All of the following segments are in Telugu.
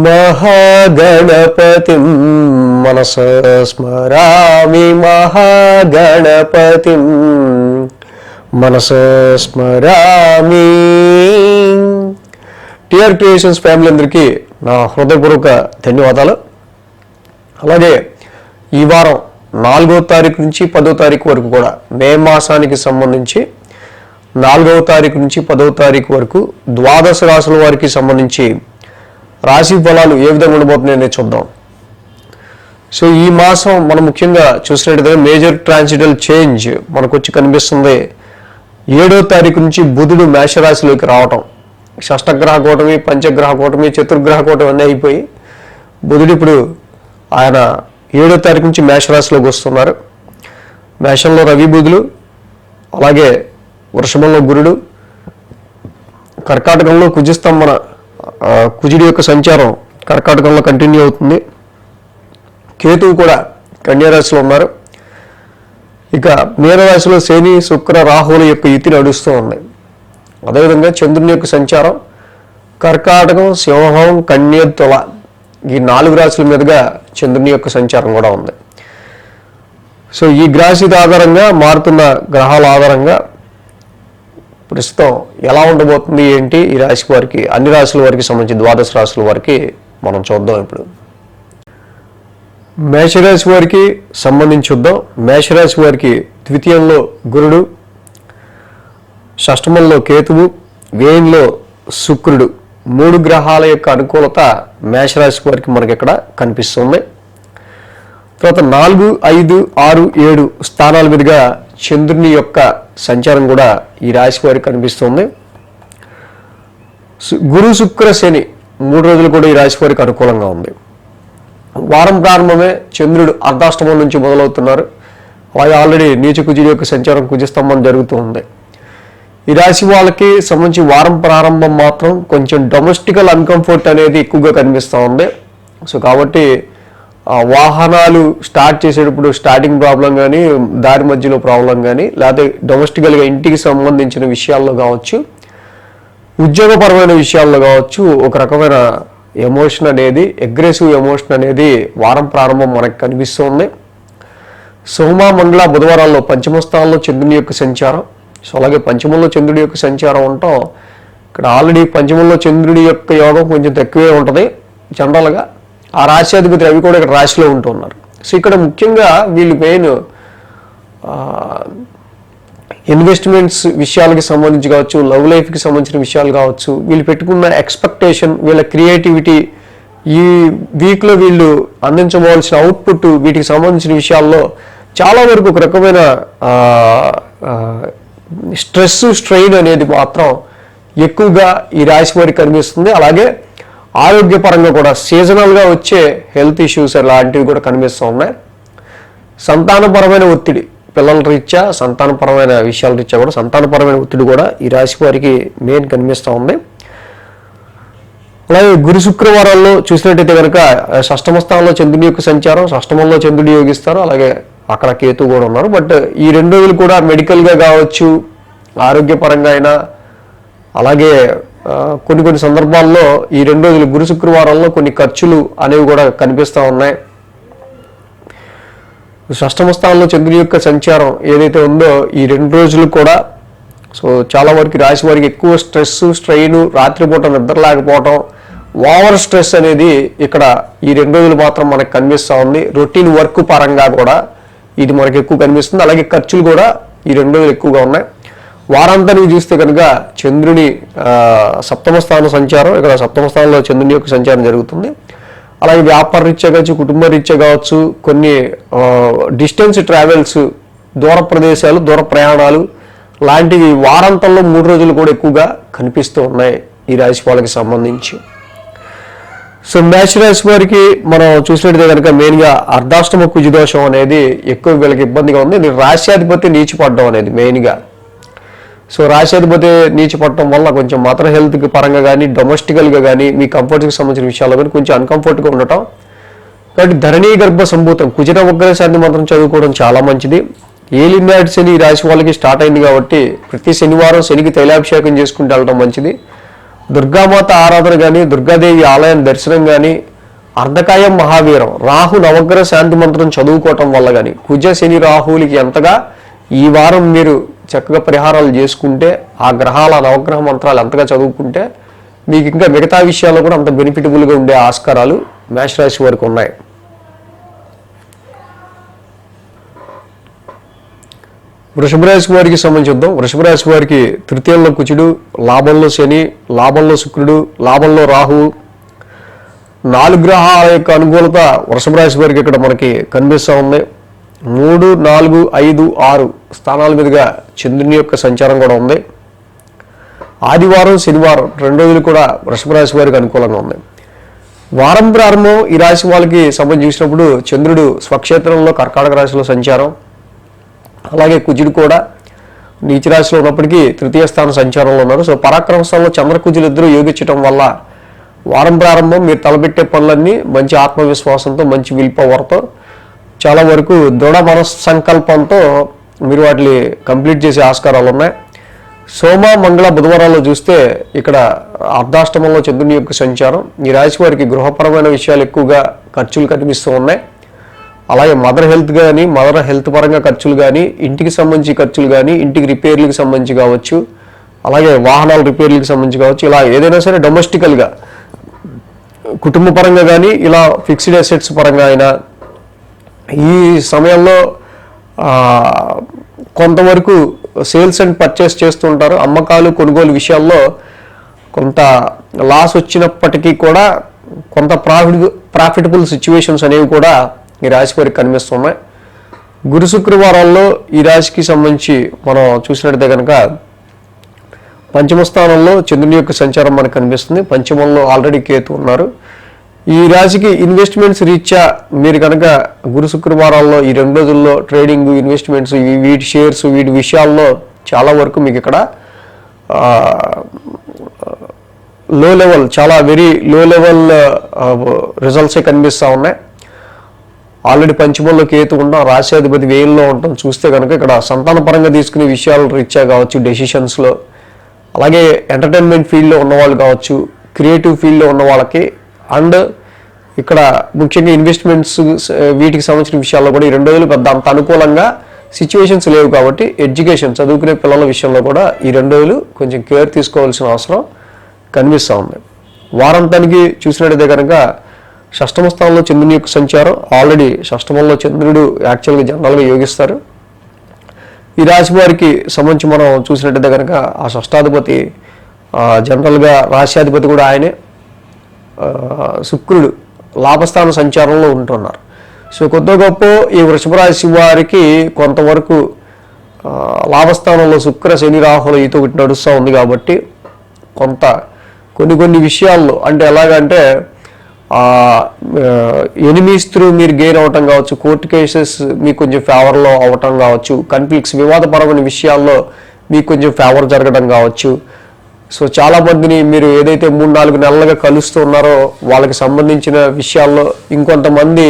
మహాగణపతిం మనసా స్మరామి మహాగణపతిం మనసా స్మరామి. టిఆర్ క్రియేషన్స్ ఫ్యామిలీ అందరికీ నా హృదయపూర్వక ధన్యవాదాలు. అలాగే ఈ వారం 4వ తారీఖు నుంచి 10వ తారీఖు వరకు కూడా మే మాసానికి సంబంధించి 4వ తారీఖు నుంచి 10వ తారీఖు వరకు ద్వాదశ రాశుల వారికి సంబంధించి రాశి ఫలాలు ఏ విధంగా ఉండబోతున్నాయని చూద్దాం. సో ఈ మాసం మనం ముఖ్యంగా చూసినట్టయితే మేజర్ ట్రాన్సిటల్ చేంజ్ మనకు వచ్చి కనిపిస్తుంది. 7వ తారీఖు నుంచి బుధుడు మేషరాశిలోకి రావటం, షష్టగ్రహ కూటమి, పంచగ్రహ కూటమి, చతుర్గ్రహ కూటమి అన్నీ అయిపోయి బుధుడు ఇప్పుడు ఆయన 7వ తారీఖు నుంచి మేషరాశిలోకి వస్తున్నారు. మేషంలో రవి బుధులు, అలాగే వృషభంలో గురుడు, కర్కాటకంలో కుజస్తంభన కుజుడి యొక్క సంచారం కర్కాటకంలో కంటిన్యూ అవుతుంది. కేతువు కూడా కన్యారాశిలో ఉన్నారు. ఇక మీనరాశిలో శని, శుక్ర, రాహువుల యొక్క యుతి నడుస్తూ ఉంది. అదేవిధంగా చంద్రుని యొక్క సంచారం కర్కాటకం, సింహం, కన్య, తుల ఈ 4 రాశుల మీదుగా చంద్రుని యొక్క సంచారం కూడా ఉంది. సో ఈ గ్రాసిత ఆధారంగా మారుతున్న గ్రహాల ఆధారంగా ప్రస్తుతం ఎలా ఉండబోతుంది ఏంటి ఈ రాశి వారికి, అన్ని రాశుల వారికి సంబంధించి ద్వాదశ రాశుల వారికి మనం చూద్దాం. ఇప్పుడు మేషరాశి వారికి సంబంధించి చూద్దాం. మేషరాశి వారికి ద్వితీయంలో గురుడు, షష్టమంలో కేతువు, వ్యయంలో శుక్రుడు, 3 గ్రహాల యొక్క అనుకూలత మేషరాశి వారికి మనకి ఇక్కడ కనిపిస్తుంది. తర్వాత 4, 5, 6, 7 స్థానాల మీదుగా చంద్రుని యొక్క సంచారం కూడా ఈ రాశి వారికి కనిపిస్తుంది. గురు, శుక్ర, శని 3 రోజులు కూడా ఈ రాశి వారికి అనుకూలంగా ఉంది. వారం ప్రారంభమే చంద్రుడు అర్ధాష్టమం నుంచి మొదలవుతున్నారు. అలాగే ఆల్రెడీ నీచ కుజుడి యొక్క సంచారం కుజస్తంభం జరుగుతూ ఉంది. ఈ రాశి వాళ్ళకి సంబంధించి వారం ప్రారంభం మాత్రం కొంచెం డొమెస్టికల్ అన్కంఫర్ట్ అనేది ఎక్కువగా కనిపిస్తూ ఉంది. సో కాబట్టి వాహనాలు స్టార్ట్ చేసేటప్పుడు స్టార్టింగ్ ప్రాబ్లం కానీ, దారి మధ్యలో ప్రాబ్లం కానీ, లేకపోతే డొమెస్టికల్గా ఇంటికి సంబంధించిన విషయాల్లో కావచ్చు, ఉద్యోగపరమైన విషయాల్లో కావచ్చు, ఒక రకమైన ఎమోషన్ అనేది, అగ్రెసివ్ ఎమోషన్ అనేది వారం ప్రారంభం మనకు కనిపిస్తుంది. సోమ, మంగళ, బుధవారాల్లో పంచమ స్థానంలో చంద్రుని యొక్క సంచారం. సో అలాగే పంచమంలో చంద్రుడి యొక్క సంచారం ఉంటాం. ఇక్కడ ఆల్రెడీ పంచమంలో చంద్రుడి యొక్క యోగం కొంచెం తక్కువే ఉంటుంది జనరల్గా. ఆ రాశ్యాధిపతి రవి కూడా ఇక్కడ రాశిలో ఉంటున్నారు. సో ఇక్కడ ముఖ్యంగా వీళ్ళు మెయిన్ ఇన్వెస్ట్మెంట్స్ విషయాలకి సంబంధించి కావచ్చు, లవ్ లైఫ్కి సంబంధించిన విషయాలు కావచ్చు, వీళ్ళు పెట్టుకున్న ఎక్స్పెక్టేషన్, వీళ్ళ క్రియేటివిటీ, ఈ వీక్లో వీళ్ళు అందించవలసిన అవుట్పుట్, వీటికి సంబంధించిన విషయాల్లో చాలా వరకు ఒక రకమైన స్ట్రెస్, స్ట్రెయిన్ అనేది మాత్రం ఎక్కువగా ఈ రాశి వారికి కనిపిస్తుంది. అలాగే ఆరోగ్యపరంగా కూడా సీజనల్గా వచ్చే హెల్త్ ఇష్యూస్ లాంటివి కూడా కనిపిస్తూ ఉన్నాయి. సంతానపరమైన ఒత్తిడి, పిల్లల రీత్యా, సంతానపరమైన విషయాల రీత్యా కూడా సంతానపరమైన ఒత్తిడి కూడా ఈ రాశి వారికి మెయిన్ కనిపిస్తూ ఉంది. అలాగే గురు, శుక్రవారాల్లో చూసినట్టయితే కనుక షష్టమ స్థానంలో చంద్రుని యొక్క సంచారం, షష్టమంలో చంద్రుడు యోగిస్తారు. అలాగే అక్కడ కేతు కూడా ఉన్నారు. బట్ ఈ 2 రోజులు కూడా మెడికల్గా కావచ్చు, ఆరోగ్యపరంగా అయినా, అలాగే కొన్ని సందర్భాల్లో ఈ 2 రోజులు గురు, శుక్రవారాల్లో కొన్ని ఖర్చులు అనేవి కూడా కనిపిస్తూ ఉన్నాయి. షష్టమ స్థానంలో చంద్రుని యొక్క సంచారం ఏదైతే ఉందో ఈ 2 రోజులు కూడా సో చాలా వరకు రాశి వారికి ఎక్కువ స్ట్రెస్, స్ట్రెయిన్, రాత్రిపూట నిద్ర లేకపోవటం, ఓవర్ స్ట్రెస్ అనేది ఇక్కడ ఈ 2 రోజులు మాత్రం మనకు కనిపిస్తూ ఉంది. రొటీన్ వర్క్ పరంగా కూడా ఇది మనకు ఎక్కువ కనిపిస్తుంది. అలాగే ఖర్చులు కూడా ఈ 2 రోజులు ఎక్కువగా ఉన్నాయి. వారాంతానికి చూస్తే కనుక చంద్రుని సప్తమ స్థాన సంచారం, ఇక్కడ సప్తమ స్థానంలో చంద్రుని యొక్క సంచారం జరుగుతుంది. అలాగే వ్యాపార రీత్యా కావచ్చు, కుటుంబ రీత్యా కావచ్చు, కొన్ని డిస్టెన్స్ ట్రావెల్స్, దూర ప్రదేశాలు, దూర ప్రయాణాలు లాంటివి వారాంతంలో 3 రోజులు కూడా ఎక్కువగా కనిపిస్తూ ఉన్నాయి ఈ రాశి వాళ్ళకి సంబంధించి. సో మేష రాశి వారికి మనం చూసినట్టయితే కనుక మెయిన్గా అర్ధాష్టమ కుజదోషం అనేది ఎక్కువ వీళ్ళకి ఇబ్బందిగా ఉంది. ఇది రాశ్యాధిపతి నీచిపడడం అనేది మెయిన్గా. సో రాశ్యాధిపతి నీచిపడటం వల్ల కొంచెం మదర్ హెల్త్కి పరంగా కానీ, డొమెస్టికల్గా కానీ, మీ కంఫర్ట్కి సంబంధించిన విషయాల్లో కానీ కొంచెం అన్కంఫర్ట్గా ఉండటం. కాబట్టి ధరణీ గర్భ సంభూతం కుజన ఉగ్రశాన్ని మాత్రం చదువుకోవడం చాలా మంచిది. ఏలినాటి శని ఈ రాశి వాళ్ళకి స్టార్ట్ అయింది కాబట్టి ప్రతి శనివారం శనికి తైలాభిషేకం చేసుకుంటూ వెళ్ళడం మంచిది. దుర్గామాత ఆరాధన కానీ, దుర్గాదేవి ఆలయం దర్శనం కానీ, అర్ధకాయం మహావీరం, రాహు నవగ్రహ శాంతి మంత్రం చదువుకోవటం వల్ల కానీ, కుజ శని రాహువులకి ఎంతగా ఈ వారం మీరు చక్కగా పరిహారాలు చేసుకుంటే, ఆ గ్రహాల నవగ్రహ మంత్రాలు ఎంతగా చదువుకుంటే మీకు ఇంకా మిగతా విషయాల్లో కూడా అంత బెనిఫిటబుల్గా ఉండే ఆస్కారాలు మేషరాశి వారికి ఉన్నాయి. వృషభ రాశి వారికి సంబంధించిద్దాం. వృషభ రాశి వారికి తృతీయంలో కుజుడు, లాభంలో శని, లాభంలో శుక్రుడు, లాభంలో రాహువు, 4 గ్రహాల యొక్క అనుకూలత వృషభ రాశి వారికి ఇక్కడ మనకి కనిపిస్తూ ఉంది. 3, 4, 5, 6 స్థానాల మీదుగా చంద్రుని యొక్క సంచారం కూడా ఉంది. ఆదివారం, శనివారం 2 రోజులు కూడా వృషభ రాశి వారికి అనుకూలంగా ఉంది. వారం ప్రారంభం ఈ రాశి వాళ్ళకి సంబంధించినప్పుడు చంద్రుడు స్వక్షేత్రంలో కర్కాటక రాశిలో సంచారం, అలాగే కుజుడు కూడా నీచ రాశిలో ఉన్నప్పటికీ తృతీయ స్థానం సంచారంలో ఉన్నారు. సో పరాక్రమ స్థానంలో చంద్రకుజులు ఇద్దరు యోగించడం వల్ల వారం ప్రారంభం మీరు తలపెట్టే పనులన్నీ మంచి ఆత్మవిశ్వాసంతో, మంచి విల్ పవర్తో, చాలా వరకు దృఢ మనస్సంకల్పంతో మీరు వాటిని కంప్లీట్ చేసే ఆస్కారాలు ఉన్నాయి. సోమ, మంగళ, బుధవారాల్లో చూస్తే ఇక్కడ అర్ధాష్టమంలో చంద్రుని యొక్క సంచారం. ఈ రాశి వారికి గృహపరమైన విషయాలు ఎక్కువగా ఖర్చులు కనిపిస్తూ ఉన్నాయి. అలాగే మదర్ హెల్త్ పరంగా ఖర్చులు కానీ, ఇంటికి సంబంధించి ఖర్చులు కానీ, ఇంటికి రిపేర్లకు సంబంధించి కావచ్చు, అలాగే వాహనాల రిపేర్లకు సంబంధించి కావచ్చు, ఇలా ఏదైనా సరే డొమెస్టికల్గా కుటుంబ పరంగా కానీ, ఇలా ఫిక్స్డ్ అసెట్స్ పరంగా అయినా ఈ సమయంలో కొంతవరకు సేల్స్ అండ్ పర్చేస్ చేస్తుంటారు. అమ్మకాలు, కొనుగోలు విషయాల్లో కొంత లాస్ వచ్చినప్పటికీ కూడా కొంత ప్రాఫిటబుల్ సిచ్యువేషన్స్ అనేవి కూడా ఈ రాశి వారికి కనిపిస్తున్నాయి. గురు శుక్రవారాల్లో ఈ రాశికి సంబంధించి మనం చూసినట్లయితే కనుక పంచమ స్థానంలో చంద్రుని యొక్క సంచారం మనకు కనిపిస్తుంది. పంచమంలో ఆల్రెడీ కేతు ఉన్నారు. ఈ రాశికి ఇన్వెస్ట్మెంట్స్ రీత్యా మీరు కనుక గురు శుక్రవారాల్లో ఈ 2 రోజుల్లో ట్రేడింగ్, ఇన్వెస్ట్మెంట్స్, వీటి షేర్స్, వీటి విషయాల్లో చాలా వరకు మీకు ఇక్కడ వెరీ లో లెవెల్ రిజల్ట్సే కనిపిస్తూ ఉన్నాయి. ఆల్రెడీ పంచమంలో కేతు ఉండడం, రాశ్యాధిపతి వ్యయంలో ఉండటం చూస్తే కనుక ఇక్కడ సంతాన పరంగా తీసుకునే విషయాలు రీత్యా కావచ్చు, డెసిషన్స్లో, అలాగే ఎంటర్టైన్మెంట్ ఫీల్డ్లో ఉన్నవాళ్ళు కావచ్చు, క్రియేటివ్ ఫీల్డ్లో ఉన్న వాళ్ళకి, అండ్ ఇక్కడ ముఖ్యంగా ఇన్వెస్ట్మెంట్స్ వీటికి సంబంధించిన విషయాల్లో కూడా ఈ 2 రోజులు పెద్ద అంత అనుకూలంగా సిచ్యువేషన్స్ లేవు. కాబట్టి ఎడ్యుకేషన్, చదువుకునే పిల్లల విషయంలో కూడా ఈ 2 రోజులు కొంచెం కేర్ తీసుకోవాల్సిన అవసరం కనిపిస్తూ ఉంది. వారాంతానికి చూసినట్టయితే కనుక షష్టమ స్థానంలో చంద్రుని యొక్క సంచారం. ఆల్రెడీ షష్టమంలో చంద్రుడు యాక్చువల్గా జనరల్గా యోగిస్తారు. ఈ రాశి వారికి సంబంధించి మనం చూసినట్టయితే కనుక ఆ షష్టాధిపతి జనరల్గా రాశ్యాధిపతి కూడా ఆయనే. శుక్రుడు లాభస్థాన సంచారంలో ఉంటున్నారు. సో కొద్ది గొప్ప ఈ వృషభ రాశి వారికి కొంతవరకు లాభస్థానంలో శుక్ర, శని, రాహుల ఈతో ఒకటి నడుస్తూ ఉంది. కాబట్టి కొన్ని విషయాల్లో అంటే ఎలాగంటే ఎనిమీస్ త్రూ మీరు గెయిన్ అవటం కావచ్చు, కోర్టు కేసెస్ మీకు కొంచెం ఫేవర్లో అవటం కావచ్చు, కన్ఫ్లిక్ట్స్, వివాదపరమైన విషయాల్లో మీకు కొంచెం ఫేవర్ జరగడం కావచ్చు. సో చాలామందిని మీరు ఏదైతే 3-4 నెలలుగా కలుస్తూ ఉన్నారో వాళ్ళకి సంబంధించిన విషయాల్లో ఇంకొంతమంది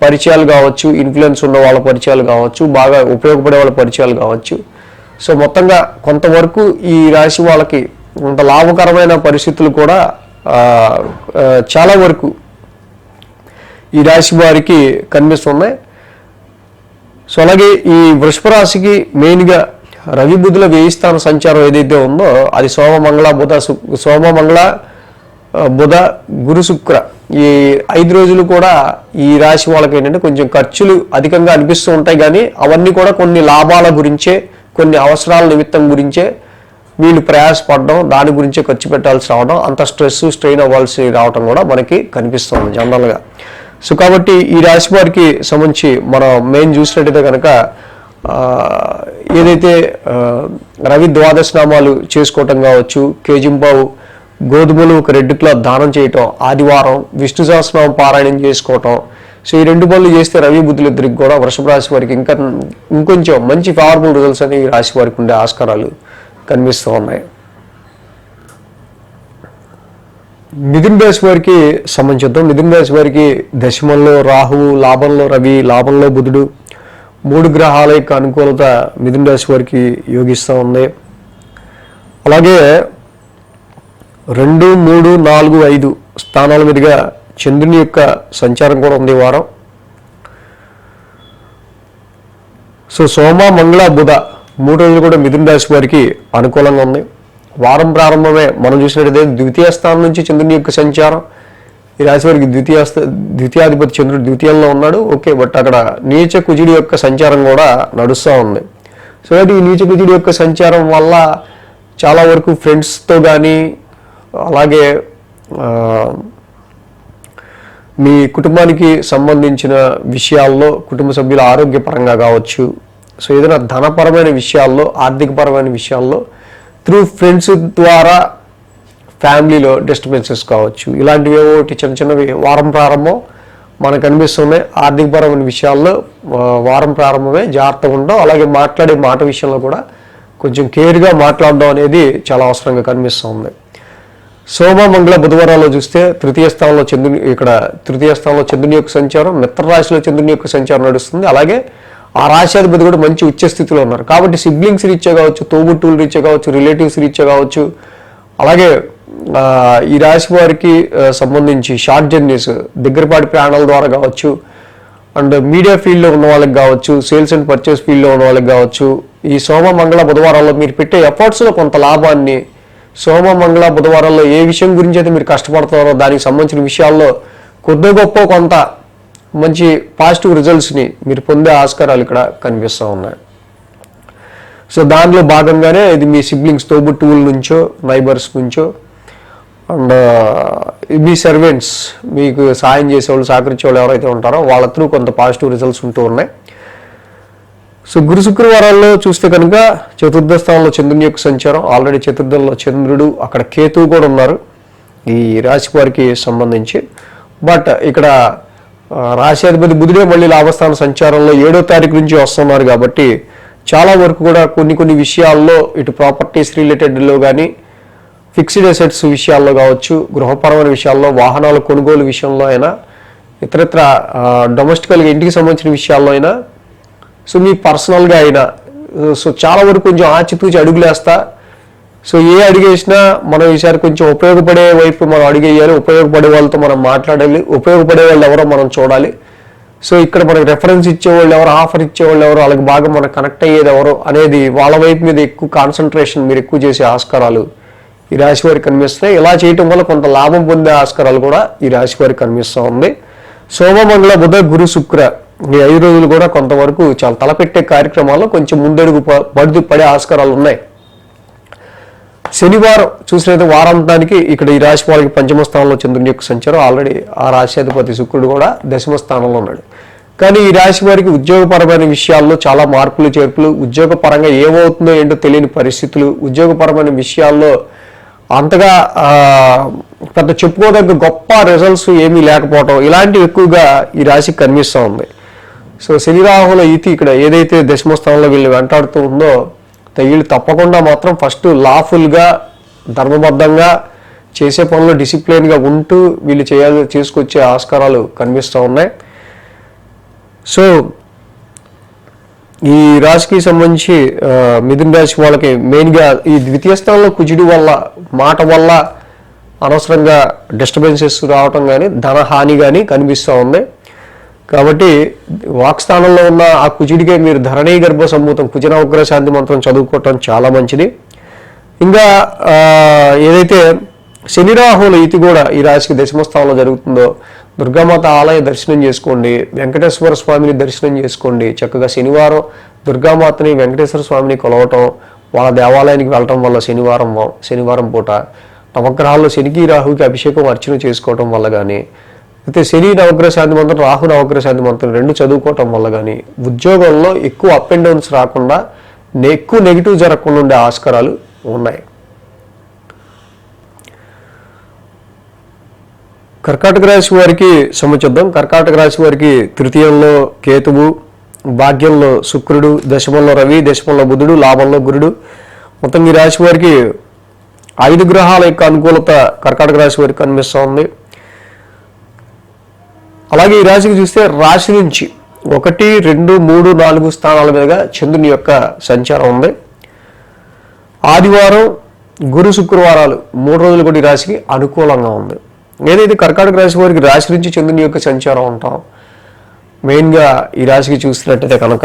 పరిచయాలు కావచ్చు, ఇన్ఫ్లుయెన్స్ ఉన్న వాళ్ళ పరిచయాలు కావచ్చు, బాగా ఉపయోగపడే వాళ్ళ పరిచయాలు కావచ్చు. సో మొత్తంగా కొంతవరకు ఈ రాశి వాళ్ళకి కొంత లాభకరమైన పరిస్థితులు కూడా చాలా వరకు ఈ రాశి వారికి కనిపిస్తున్నాయి. సో అలాగే ఈ వృషభ రాశికి మెయిన్గా రవి బుధుల వ్యయస్థాన సంచారం ఏదైతే ఉందో అది సోమ మంగళ బుధ గురు శుక్ర ఈ 5 రోజులు కూడా ఈ రాశి వాళ్ళకి ఏంటంటే కొంచెం ఖర్చులు అధికంగా అనిపిస్తూ ఉంటాయి. కానీ అవన్నీ కూడా కొన్ని లాభాల గురించే, కొన్ని అవసరాల నిమిత్తం గురించే వీళ్ళు ప్రయాసపడడం, దాని గురించే ఖర్చు పెట్టాల్సి రావడం, అంత స్ట్రెయిన్ అవ్వాల్సి రావడం కూడా మనకి కనిపిస్తుంది జనరల్గా. సో కాబట్టి ఈ రాశి వారికి సంబంధించి మనం మెయిన్ చూసినట్టయితే కనుక ఏదైతే రవి ద్వాదశనామాలు చేసుకోవటం కావచ్చు, కేజింబావు గోధుమలు ఒక రెడ్ క్లాత్ దానం చేయటం, ఆదివారం విష్ణు సహస్రనామం పారాయణం చేసుకోవటం. సో ఈ 2 పనులు చేస్తే రవి బుద్ధులు ఇద్దరికి కూడా వృషభ రాశి వారికి ఇంకొంచెం మంచి పవర్ఫుల్ రిజల్ట్స్ అనేవి ఈ రాశి వారికి ఉండే ఆస్కారాలు కనిపిస్తూ ఉన్నాయి. మిథున రాశి వారికి సంబంధించిద్దాం. మిథున రాశి వారికి దశమంలో రాహువు, లాభంలో రవి, లాభంలో బుధుడు, 3 గ్రహాల యొక్క అనుకూలత మిథున రాశి వారికి యోగిస్తూ ఉంది. అలాగే 2, 3, 4, 5 స్థానాల మీదుగా చంద్రుని యొక్క సంచారం కూడా ఉంది ఈ వారం. సో సోమ, మంగళ, బుధ 3 రోజులు కూడా మిథున రాశి వారికి అనుకూలంగా ఉంది. వారం ప్రారంభమే మనం చూసినట్టయితే ద్వితీయ స్థానం నుంచి చంద్రుని యొక్క సంచారం. ఈ రాశి వారికి ద్వితీయాధిపతి చంద్రుడు ద్వితీయంలో ఉన్నాడు. ఓకే, బట్ అక్కడ నీచ కుజుడి యొక్క సంచారం కూడా నడుస్తూ ఉంది. సో ఈ నీచ కుజుడి యొక్క సంచారం వల్ల చాలా వరకు ఫ్రెండ్స్తో కానీ అలాగే మీ కుటుంబానికి సంబంధించిన విషయాల్లో కుటుంబ సభ్యుల ఆరోగ్యపరంగా కావచ్చు, సో ఏదైనా ధనపరమైన విషయాల్లో, ఆర్థికపరమైన విషయాల్లో త్రూ ఫ్రెండ్స్ ద్వారా ఫ్యామిలీలో డిస్టర్బెన్సెస్ కావచ్చు. ఇలాంటివి ఒకటి చిన్న చిన్నవి వారం ప్రారంభం మనకు అనిపిస్తున్నాయి. ఆర్థికపరమైన విషయాల్లో వారం ప్రారంభమే జాగ్రత్తగా ఉండడం, అలాగే మాట్లాడే మాట విషయంలో కూడా కొంచెం కేర్గా మాట్లాడడం అనేది చాలా అవసరంగా కనిపిస్తుంది. సోమ, మంగళ, బుధవారాల్లో చూస్తే తృతీయ స్థానంలో చంద్రుని యొక్క సంచారం, మిత్ర రాశిలో చంద్రుని యొక్క సంచారం నడుస్తుంది. అలాగే ఆ రాశ్యాధిపతి కూడా మంచి ఉచ్చ స్థితిలో ఉన్నారు. కాబట్టి సిబ్లింగ్స్ రీత్యా కావచ్చు, తోబుట్టువుల రీత్యా కావచ్చు, రిలేటివ్స్ రీత్యా కావచ్చు, అలాగే ఈ రాశి వారికి సంబంధించి షార్ట్ జర్నీస్, దగ్గరపాటి ప్రయాణాల ద్వారా కావచ్చు, అండ్ మీడియా ఫీల్డ్లో ఉన్న వాళ్ళకి కావచ్చు, సేల్స్ అండ్ పర్చేస్ ఫీల్డ్లో ఉన్న వాళ్ళకి కావచ్చు, ఈ సోమ, మంగళ, బుధవారాల్లో మీరు పెట్టే ఎఫర్ట్స్లో కొంత లాభాన్ని, సోమ, మంగళ, బుధవారాల్లో ఏ విషయం గురించి అయితే మీరు కష్టపడతారో దానికి సంబంధించిన విషయాల్లో కొద్ది గొప్ప కొంత మంచి పాజిటివ్ రిజల్ట్స్ని మీరు పొందే ఆస్కారాలు ఇక్కడ కనిపిస్తూ ఉన్నాయి. సో దానిలో భాగంగానే ఇది మీ సిబ్లింగ్స్, తోబుట్టువుల నుంచో, నైబర్స్ నుంచో, అండ్ మీ సర్వెంట్స్, మీకు సాయం చేసేవాళ్ళు, సహకరించేవాళ్ళు ఎవరైతే ఉంటారో వాళ్ళ త్రూ కొంత పాజిటివ్ రిజల్ట్స్ ఉంటూ ఉన్నాయి. సో గురు శుక్రవారాల్లో చూస్తే కనుక చతుర్థ స్థానంలో చంద్రుని యొక్క సంచారం, ఆల్రెడీ చతుర్థంలో చంద్రుడు, అక్కడ కేతువు కూడా ఉన్నారు ఈ రాశి వారికి సంబంధించి. బట్ ఇక్కడ రాశ్యాధిపతి బుధుడే మళ్ళీ లాభస్థాన సంచారంలో 7వ తారీఖు నుంచి వస్తున్నారు. కాబట్టి చాలా వరకు కూడా కొన్ని విషయాల్లో ఇటు ప్రాపర్టీస్ రిలేటెడ్లో కానీ, ఫిక్స్డ్ అసెట్స్ విషయాల్లో కావచ్చు, గృహపరమైన విషయాల్లో, వాహనాల కొనుగోలు విషయంలో అయినా, ఇతరత్ర డొమెస్టికల్గా ఇంటికి సంబంధించిన విషయాల్లో అయినా, సో మీ పర్సనల్గా అయినా, సో చాలా వరకు కొంచెం ఆచితూచి అడుగులేస్తా. సో ఏ అడుగేసినా మనం ఈసారి కొంచెం ఉపయోగపడే వైపు మనం అడుగేయాలి, ఉపయోగపడే వాళ్ళతో మనం మాట్లాడాలి, ఉపయోగపడే వాళ్ళు ఎవరో మనం చూడాలి. సో ఇక్కడ మనకు రెఫరెన్స్ ఇచ్చేవాళ్ళు ఎవరు, ఆఫర్ ఇచ్చేవాళ్ళు ఎవరు, వాళ్ళకి బాగా మనకు కనెక్ట్ అయ్యేది ఎవరు అనేది వాళ్ళ వైపు మీద ఎక్కువ కాన్సన్ట్రేషన్ మీరు ఎక్కువ చేసే ఆస్కారాలు ఈ రాశి వారికి కనిపిస్తున్నాయి. ఇలా చేయటం వల్ల కొంత లాభం పొందే ఆస్కారాలు కూడా ఈ రాశి వారికి కనిపిస్తూ ఉంది. సోమ, మంగళ, బుధ, గురు, శుక్ర ఈ 5 రోజులు కూడా కొంతవరకు చాలా తలపెట్టే కార్యక్రమాల్లో కొంచెం ముందడుగు పడే ఆస్కారాలు ఉన్నాయి. శనివారం చూసినట్లయితే వారాంతానికి ఇక్కడ ఈ రాశి వాళ్ళకి పంచమ స్థానంలో చంద్రుని యొక్క సంచారం, ఆల్రెడీ ఆ రాశ్యాధిపతి శుక్రుడు కూడా 10వ స్థానంలో ఉన్నాడు. కానీ ఈ రాశి వారికి ఉద్యోగపరమైన విషయాల్లో చాలా మార్పులు చేర్పులు, ఉద్యోగపరంగా ఏమవుతుందో ఏంటో తెలియని పరిస్థితులు, ఉద్యోగపరమైన విషయాల్లో అంతగా పెద్ద చెప్పుకోదగ్గ గొప్ప రిజల్ట్స్ ఏమీ లేకపోవటం, ఇలాంటివి ఎక్కువగా ఈ రాశికి కనిపిస్తూ ఉంది. సో శని రాహుల ఈతి ఇక్కడ ఏదైతే 10వ స్థానంలో వీళ్ళు వెంటాడుతూ ఉందో వీళ్ళు తప్పకుండా మాత్రం ఫస్ట్ లాఫుల్గా, ధర్మబద్ధంగా చేసే పనులు డిసిప్లిన్గా ఉంటూ వీళ్ళు చేసుకొచ్చే ఆస్కారాలు కనిపిస్తూ ఉన్నాయి. సో ఈ రాశికి సంబంధించి మిథున రాశి వాళ్ళకి మెయిన్గా ఈ ద్వితీయ స్థానంలో కుజుడి వల్ల, మాట వల్ల అనవసరంగా డిస్టర్బెన్సెస్ రావటం కానీ, ధనహాని కానీ కనిపిస్తూ ఉంది. కాబట్టి వాక్స్థానంలో ఉన్న ఆ కుజుడికే మీరు ధరణీ గర్భ సంభూతం కుజనవగ్రహ శాంతి మంత్రం చదువుకోవటం చాలా మంచిది. ఇంకా ఏదైతే శని రాహుల ఈతి కూడా ఈ రాశికి 10వ స్థానంలో జరుగుతుందో, దుర్గామాత ఆలయ దర్శనం చేసుకోండి, వెంకటేశ్వర స్వామిని దర్శనం చేసుకోండి. చక్కగా శనివారం దుర్గామాతని, వెంకటేశ్వర స్వామిని కొలవటం, వాళ్ళ దేవాలయానికి వెళ్ళటం వల్ల శనివారం పూట నవగ్రహాల్లో శనికి, రాహుకి అభిషేకం, అర్చన చేసుకోవటం వల్ల కానీ, అయితే శని నవగ్రహ శాంతి మంత్రం, రాహు నవగ్రహ శాంతి మంత్రం 2 చదువుకోవటం వల్ల కానీ ఉద్యోగంలో ఎక్కువ అప్ అండ్ డౌన్స్ రాకుండా, ఎక్కువ నెగిటివ్ జరగకుండా ఉండే ఆస్కారాలు ఉన్నాయి. కర్కాటక రాశి వారికి సంబంధిద్దాం. కర్కాటక రాశి వారికి తృతీయంలో కేతువు, భాగ్యంలో శుక్రుడు, దశమంలో రవి, దశమంలో బుధుడు, లాభంలో గురుడు. మొత్తం ఈ రాశి వారికి 5 గ్రహాల యొక్క అనుకూలత కర్కాటక రాశి వారికి కనిపిస్తూ ఉంది. అలాగే ఈ రాశికి చూస్తే రాశి నుంచి 1, 2, 3, 4 స్థానాల మీదుగా చంద్రుని యొక్క సంచారం ఉంది. ఆదివారం గురు శుక్రవారాలు 3 రోజులు కూడా ఈ రాశికి అనుకూలంగా ఉంది. ఏదైతే కర్కాటక రాశి వారికి రాశి నుంచి చంద్రుని యొక్క సంచారం ఉంటాం, మెయిన్గా ఈ రాశికి చూసినట్టయితే కనుక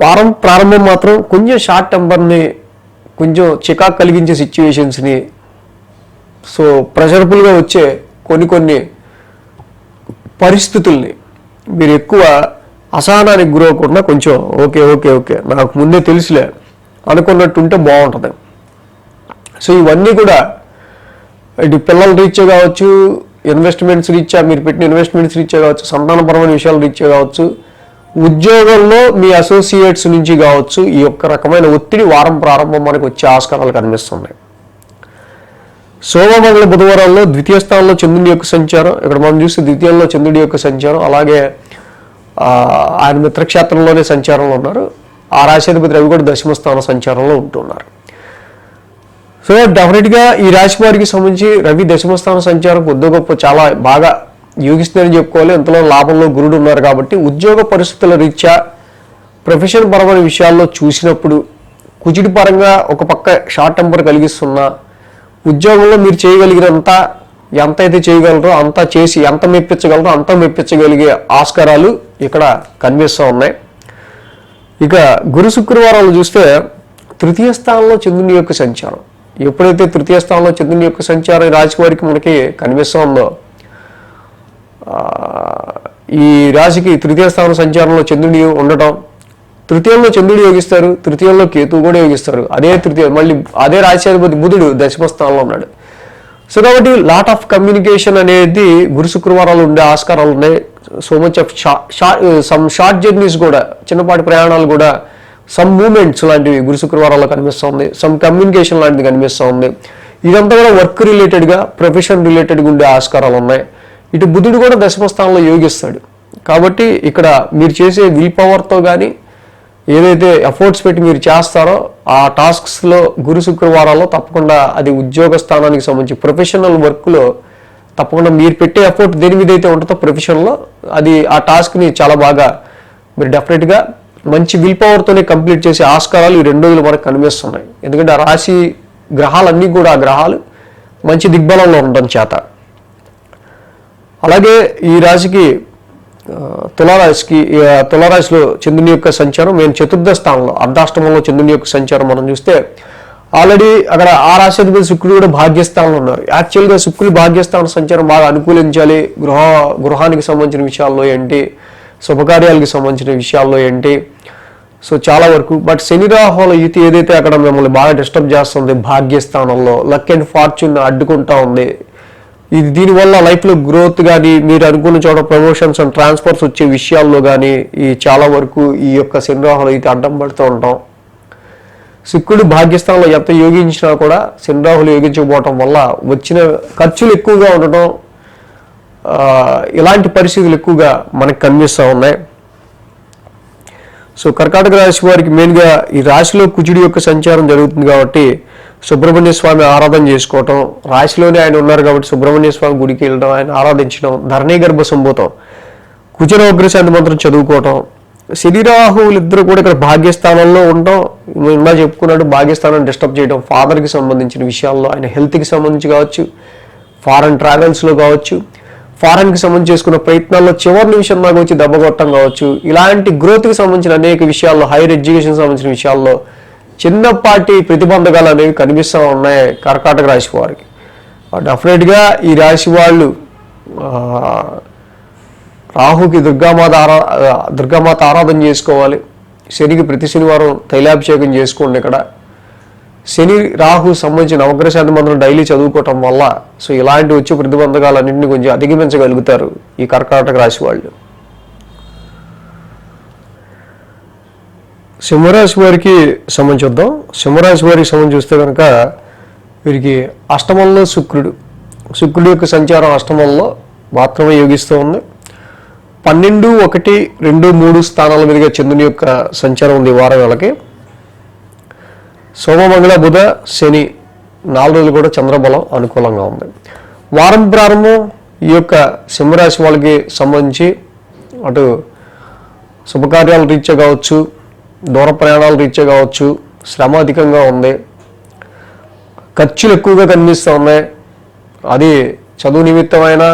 వారం ప్రారంభం మాత్రం కొంచెం షార్ట్ టెంపర్ని, కొంచెం చికాకు కలిగించే సిచ్యువేషన్స్ని, సో ప్రెషర్ఫుల్గా వచ్చే కొన్ని పరిస్థితుల్ని మీరు ఎక్కువ అసహనానికి గురవకుండా కొంచెం ఓకే ఓకే ఓకే నాకు ముందే తెలుసులే అనుకున్నట్టు ఉంటే బాగుంటుంది. సో ఇవన్నీ కూడా ఇటు పిల్లల రీత్యా కావచ్చు, ఇన్వెస్ట్మెంట్స్ రీత్యా, మీరు పెట్టిన ఇన్వెస్ట్మెంట్స్ రీత్యా కావచ్చు, సంతానపరమైన విషయాల రీత్యా కావచ్చు, ఉద్యోగంలో మీ అసోసియేట్స్ నుంచి కావచ్చు, ఈ యొక్క రకమైన ఒత్తిడి వారం ప్రారంభం మనకు వచ్చే ఆస్కారాలు కనిపిస్తున్నాయి. సోమ మంగళ బుధవారాల్లో ద్వితీయ స్థానంలో చంద్రుడి యొక్క సంచారం, ఇక్కడ మనం చూస్తే ద్వితీయంలో చంద్రుడి యొక్క సంచారం, అలాగే ఆయన మిత్రక్షేత్రంలోనే సంచారంలో ఉన్నారు. ఆ రాశాధిపతి రవి కూడా దశమ స్థాన సంచారంలో ఉంటున్నారు. సో డెఫినెట్గా ఈ రాశి వారికి సంబంధించి రవి దశమ స్థాన సంచారం కొద్ది గొప్ప చాలా బాగా యోగిస్తుందని చెప్పుకోవాలి. ఇంతలో లాభంలో గురుడు ఉన్నారు కాబట్టి ఉద్యోగ పరిస్థితుల రీత్యా ప్రొఫెషన్ పరమైన విషయాల్లో చూసినప్పుడు కుచిడి పరంగా ఒక పక్క షార్ట్ టెంపర్ కలిగిస్తున్నా, ఉద్యోగంలో మీరు చేయగలిగినంత ఎంత అయితే చేయగలరో అంతా చేసి ఎంత మెప్పించగలరో అంత మెప్పించగలిగే ఆస్కారాలు ఇక్కడ కనిపిస్తూ ఉన్నాయి. ఇక గురు శుక్రవారాలు చూస్తే తృతీయ స్థానంలో చంద్రుని యొక్క సంచారం, ఎప్పుడైతే తృతీయ స్థానంలో చంద్రుని యొక్క సంచారం రాశి వారికి మనకి కనిపిస్తూ ఉందో, ఈ రాశికి తృతీయ స్థానం సంచారంలో చంద్రుడి ఉండటం, తృతీయంలో చంద్రుడు యోగిస్తారు, తృతీయంలో కేతువు కూడా యోగిస్తారు. మళ్ళీ అదే రాశ్యాధిపతి బుధుడు దశమ స్థానంలో ఉన్నాడు. సో కాబట్టి లాట్ ఆఫ్ కమ్యూనికేషన్ అనేది గురు శుక్రవారాలు ఉండే ఆస్కారాలు ఉన్నాయి. So much of some short journeys కూడా, చిన్నపాటి ప్రయాణాలు కూడా, సమ్ మూమెంట్స్ లాంటివి గురు శుక్రవారాల్లో కనిపిస్తూ ఉంది, సమ్ కమ్యూనికేషన్ లాంటిది కనిపిస్తూ ఉంది. ఇదంతా కూడా వర్క్ రిలేటెడ్గా, ప్రొఫెషన్ రిలేటెడ్గా ఉండే ఆస్కారాలు ఉన్నాయి. ఇటు బుధుడు కూడా దశమ స్థానంలో యోగిస్తాడు. కాబట్టి ఇక్కడ మీరు చేసే విల్ పవర్తో కానీ ఏదైతే ఎఫర్ట్స్ పెట్టి మీరు చేస్తారో ఆ టాస్క్స్లో గురు శుక్రవారాల్లో తప్పకుండా అది ఉద్యోగ స్థానానికి సంబంధించి ప్రొఫెషనల్ వర్క్లో తప్పకుండా మీరు పెట్టే ఎఫర్ట్ దేని మీద అయితే ఉంటుందో ప్రొఫెషన్లో అది ఆ టాస్క్ని చాలా బాగా మీరు డెఫినెట్గా మంచి విల్ పవర్తోనే కంప్లీట్ చేసే ఆస్కారాలు ఈ 2 రోజులు మనకు కనిపిస్తున్నాయి. ఎందుకంటే ఆ రాశి గ్రహాలన్నీ కూడా ఆ గ్రహాలు మంచి దిగ్బలంలో ఉండడం చేత. అలాగే ఈ రాశికి తులారాశిలో చంద్రుని యొక్క సంచారం మేము చతుర్థ స్థానంలో అర్ధాష్టమంలో చంద్రుని యొక్క సంచారం మనం చూస్తే ఆల్రెడీ అక్కడ ఆ రాశాధిపతి శుక్రుడు కూడా భాగ్యస్థానంలో ఉన్నారు. యాక్చువల్గా శుక్రుడు భాగ్యస్థాన సంచారం బాగా అనుకూలించాలి, గృహానికి సంబంధించిన విషయాల్లో ఏంటి, శుభకార్యాలకు సంబంధించిన విషయాల్లో ఏంటి, సో చాలా వరకు. బట్ శని రాహుల యుతి ఏదైతే అక్కడ మిమ్మల్ని బాగా డిస్టర్బ్ చేస్తుంది, భాగ్యస్థానంలో లక్ అండ్ ఫార్చ్యూన్ అడ్డుకుంటా ఉంది. ఇది దీనివల్ల లైఫ్లో గ్రోత్ కానీ, మీరు అనుకున్న చోట ప్రమోషన్స్ అండ్ ట్రాన్స్ఫర్స్ వచ్చే విషయాల్లో కానీ ఈ చాలా వరకు ఈ యొక్క శని రాహుల యుతి అడ్డం పడుతూ ఉంటాం. శుక్రుడు భాగ్యస్థానంలో ఎంత యోగించినా కూడా శని రాహులు యోగించకపోవటం వల్ల వచ్చిన ఖర్చులు ఎక్కువగా ఉండటం, ఇలాంటి పరిస్థితులు ఎక్కువగా మనకు కనిపిస్తూ ఉన్నాయి. సో కర్కాటక రాశి వారికి మెయిన్గా ఈ రాశిలో కుజుడి యొక్క సంచారం జరుగుతుంది కాబట్టి సుబ్రహ్మణ్య స్వామి ఆరాధన చేసుకోవటం, రాశిలోనే ఆయన ఉన్నారు కాబట్టి సుబ్రహ్మణ్య స్వామి గుడికి వెళ్ళడం, ఆయన ఆరాధించడం, ధరణీ గర్భ సంభూతం కుజన ఉగ్రశాంతి మంత్రం చదువుకోవటం. శని రాహువులు ఇద్దరు కూడా ఇక్కడ భాగ్యస్థానంలో ఉండటం, ఇలా చెప్పుకున్నాడు, భాగ్యస్థానాన్ని డిస్టర్బ్ చేయడం, ఫాదర్కి సంబంధించిన విషయాల్లో, ఆయన హెల్త్కి సంబంధించి కావచ్చు, ఫారెన్ ట్రావెల్స్లో కావచ్చు, ఫారెన్కి సంబంధించి చేసుకున్న ప్రయత్నాల్లో చివరి నిమిషం దాకా వచ్చి దెబ్బ కొట్టడం కావచ్చు, ఇలాంటి గ్రోత్కి సంబంధించిన అనేక విషయాల్లో, హైయర్ ఎడ్యుకేషన్ సంబంధించిన విషయాల్లో చిన్నపాటి ప్రతిబంధకాలు అనేవి కనిపిస్తూ ఉన్నాయి కర్కాటక రాశి వారికి. డెఫినెట్గా ఈ రాశి వాళ్ళు రాహుకి దుర్గామాత ఆరాధన చేసుకోవాలి. శనికి ప్రతి శనివారం తైలాభిషేకం చేసుకోండి. ఇక్కడ శని రాహు సంబంధించిన నవగ్రశాంతి మంత్రం డైలీ చదువుకోవటం వల్ల సో ఇలాంటి వచ్చే ప్రతిబంధకాలన్నింటినీ కొంచెం అధిగమించగలుగుతారు ఈ కర్కాటక రాశి వాళ్ళు. సింహరాశి వారికి సంబంధించి చూద్దాం. సింహరాశి వారికి సంబంధించి చూస్తే కనుక వీరికి అష్టమంలో శుక్రుడు యొక్క సంచారం అష్టమంలో మాత్రమే యోగిస్తూ ఉంది. 12, 1, 2, 3 స్థానాల మీదుగా చంద్రుని యొక్క సంచారం ఉంది ఈ వారం వేళకి. సోమ మంగళ బుధ శని 4 రోజులు కూడా చంద్రబలం అనుకూలంగా ఉంది. వారం ప్రారంభం ఈ యొక్క సింహరాశి వాళ్ళకి సంబంధించి అటు శుభకార్యాల రీత్యా కావచ్చు, దూర ప్రయాణాల రీత్యా కావచ్చు, శ్రమ అధికంగా ఉంది, ఖర్చులు ఎక్కువగా కనిపిస్తూ ఉన్నాయి. అది చదువు నిమిత్తమైనా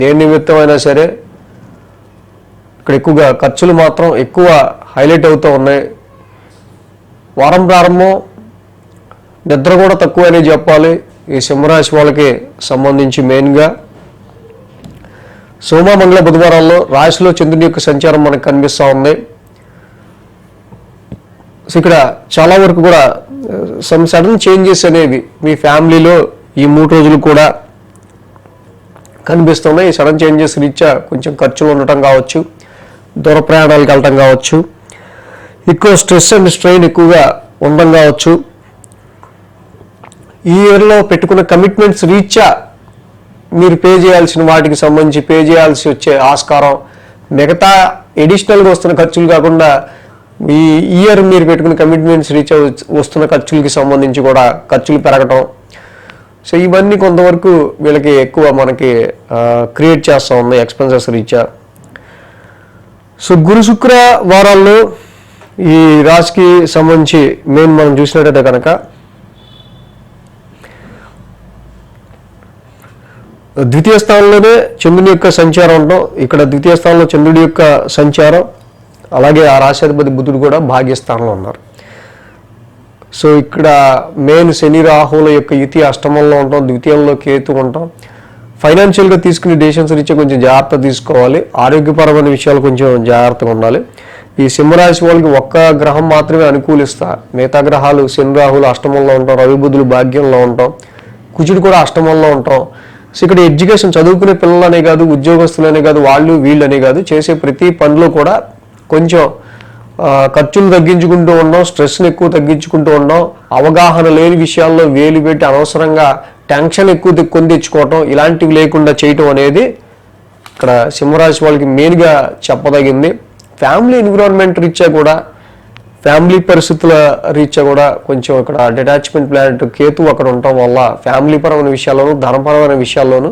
దేని నిమిత్తమైనా సరే ఇక్కడ ఎక్కువగా ఖర్చులు మాత్రం ఎక్కువ హైలైట్ అవుతూ ఉన్నాయి. వారం ప్రారంభం నిద్ర కూడా తక్కువనే చెప్పాలి ఈ సింహరాశి వాళ్ళకి సంబంధించి. మెయిన్గా సోమ మంగళ బుధవారాల్లో రాశిలో చంద్రుని యొక్క సంచారం మనకు కనిపిస్తూ ఉంది. సో ఇక్కడ చాలా వరకు కూడా సమ్ సడన్ చేంజెస్ అనేవి మీ ఫ్యామిలీలో ఈ 3 రోజులు కూడా కనిపిస్తున్నాయి. ఈ సడన్ చేంజెస్ రీత్యా కొంచెం ఖర్చులు ఉండటం కావచ్చు, దూర ప్రయాణాలకు వెళ్ళటం కావచ్చు, ఎక్కువ స్ట్రెస్ అండ్ స్ట్రెయిన్ ఎక్కువగా ఉండడం కావచ్చు. ఈ ఇయర్లో పెట్టుకున్న కమిట్మెంట్స్ రీత్యా మీరు పే చేయాల్సిన వాటికి సంబంధించి పే చేయాల్సి వచ్చే ఆస్కారం, మిగతా ఎడిషనల్గా వస్తున్న ఖర్చులు కాకుండా ఈ ఇయర్ మీరు పెట్టుకున్న కమిట్మెంట్స్ రీత్యా వస్తున్న ఖర్చులకి సంబంధించి కూడా ఖర్చులు పెరగటం. సో ఇవన్నీ కొంతవరకు వీళ్ళకి ఎక్కువ మనకి క్రియేట్ చేస్తూ ఉన్నాయి ఎక్స్పెన్సెస్ రీత్యా. సో గురు శుక్ర వారాల్లో ఈ రాశికి సంబంధించి మెయిన్ మనం చూసినట్టయితే కనుక ద్వితీయ స్థానంలోనే చంద్రుని యొక్క సంచారం ఉండటం, ఇక్కడ ద్వితీయ స్థానంలో చంద్రుడి యొక్క సంచారం, అలాగే ఆ రాశాధిపతి బుధుడు కూడా భాగ్యస్థానంలో ఉన్నారు. సో ఇక్కడ మెయిన్ శని రాహువుల యొక్క యుతి అష్టమంలో ఉంటాం, ద్వితీయంలో కేతు ఉంటాం. ఫైనాన్షియల్గా తీసుకునే డెసిషన్స్ రీత్యా కొంచెం జాగ్రత్త తీసుకోవాలి. ఆరోగ్యపరమైన విషయాలు కొంచెం జాగ్రత్తగా ఉండాలి. ఈ సింహరాశి వాళ్ళకి ఒక్క గ్రహం మాత్రమే అనుకూలిస్తారు. మిగతా గ్రహాలు శని రాహువులు అష్టమంలో ఉంటాం, రవి బుధులు భాగ్యంలో ఉంటాం, కుజుడు కూడా అష్టమంలో ఉంటాం. సో ఇక్కడ ఎడ్యుకేషన్ చదువుకునే పిల్లలనే కాదు, ఉద్యోగస్తులనే కాదు, వాళ్ళు వీళ్ళనే కాదు, చేసే ప్రతి పనిలో కూడా కొంచెం ఖర్చులు తగ్గించుకుంటూ ఉన్నాం, స్ట్రెస్ని ఎక్కువ తగ్గించుకుంటూ ఉన్నాం, అవగాహన లేని విషయాల్లో వేలు పెట్టి అనవసరంగా టెన్షన్ ఎక్కువ కొని తెచ్చుకోవటం, ఇలాంటివి లేకుండా చేయటం అనేది ఇక్కడ సింహరాశి వాళ్ళకి మెయిన్గా చెప్పదగింది. ఫ్యామిలీ ఎన్విరాన్మెంట్ రీత్యా కూడా, ఫ్యామిలీ పరిస్థితుల రీత్యా కూడా కొంచెం ఇక్కడ డిటాచ్మెంట్ ప్లానెట్ కేతు అక్కడ ఉండటం వల్ల ఫ్యామిలీ పరమైన విషయాల్లోనూ ధనపరమైన విషయాల్లోనూ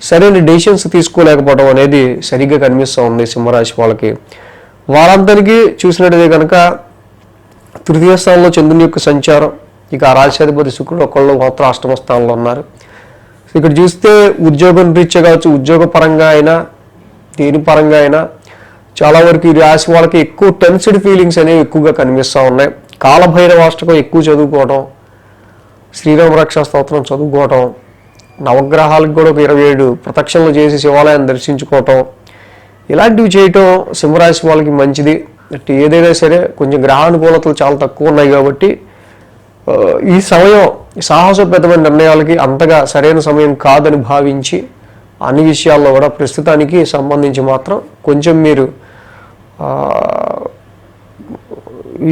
సరైన డెసిషన్స్ తీసుకోలేకపోవడం అనేది సరిగ్గా కనిపిస్తూ ఉంది సింహరాశి వాళ్ళకి. వారాంతానికి చూసినట్టయితే కనుక తృతీయ స్థానంలో చంద్రుని యొక్క సంచారం, ఇక ఆ రాశ్యాధిపతి శుక్రుడు ఒకళ్ళు మాత్రం అష్టమ స్థానంలో ఉన్నారు. ఇక్కడ చూస్తే ఉద్యోగం రీత్యా కావచ్చు, ఉద్యోగ పరంగా అయినా దేని పరంగా అయినా చాలా వరకు ఈ రాశి వాళ్ళకి ఎక్కువ టెన్స్డ్ ఫీలింగ్స్ అనేవి ఎక్కువగా కనిపిస్తూ ఉన్నాయి. కాలభైరవాష్టకం ఎక్కువ చదువుకోవడం, శ్రీరామ రక్షా స్తోత్రం చదువుకోవటం, నవగ్రహాలకు కూడా ఒక 27 ప్రదక్షిణలు చేసి శివాలయాన్ని దర్శించుకోవటం, ఇలాంటివి చేయటం సింహరాశి వాళ్ళకి మంచిది. ఏదైనా సరే కొంచెం గ్రహానుకూలతలు చాలా తక్కువ ఉన్నాయి కాబట్టి ఈ సమయం సాహసోపేతమైన నిర్ణయాలకి అంతగా సరైన సమయం కాదని భావించి అన్ని విషయాల్లో కూడా ప్రస్తుతానికి సంబంధించి మాత్రం కొంచెం మీరు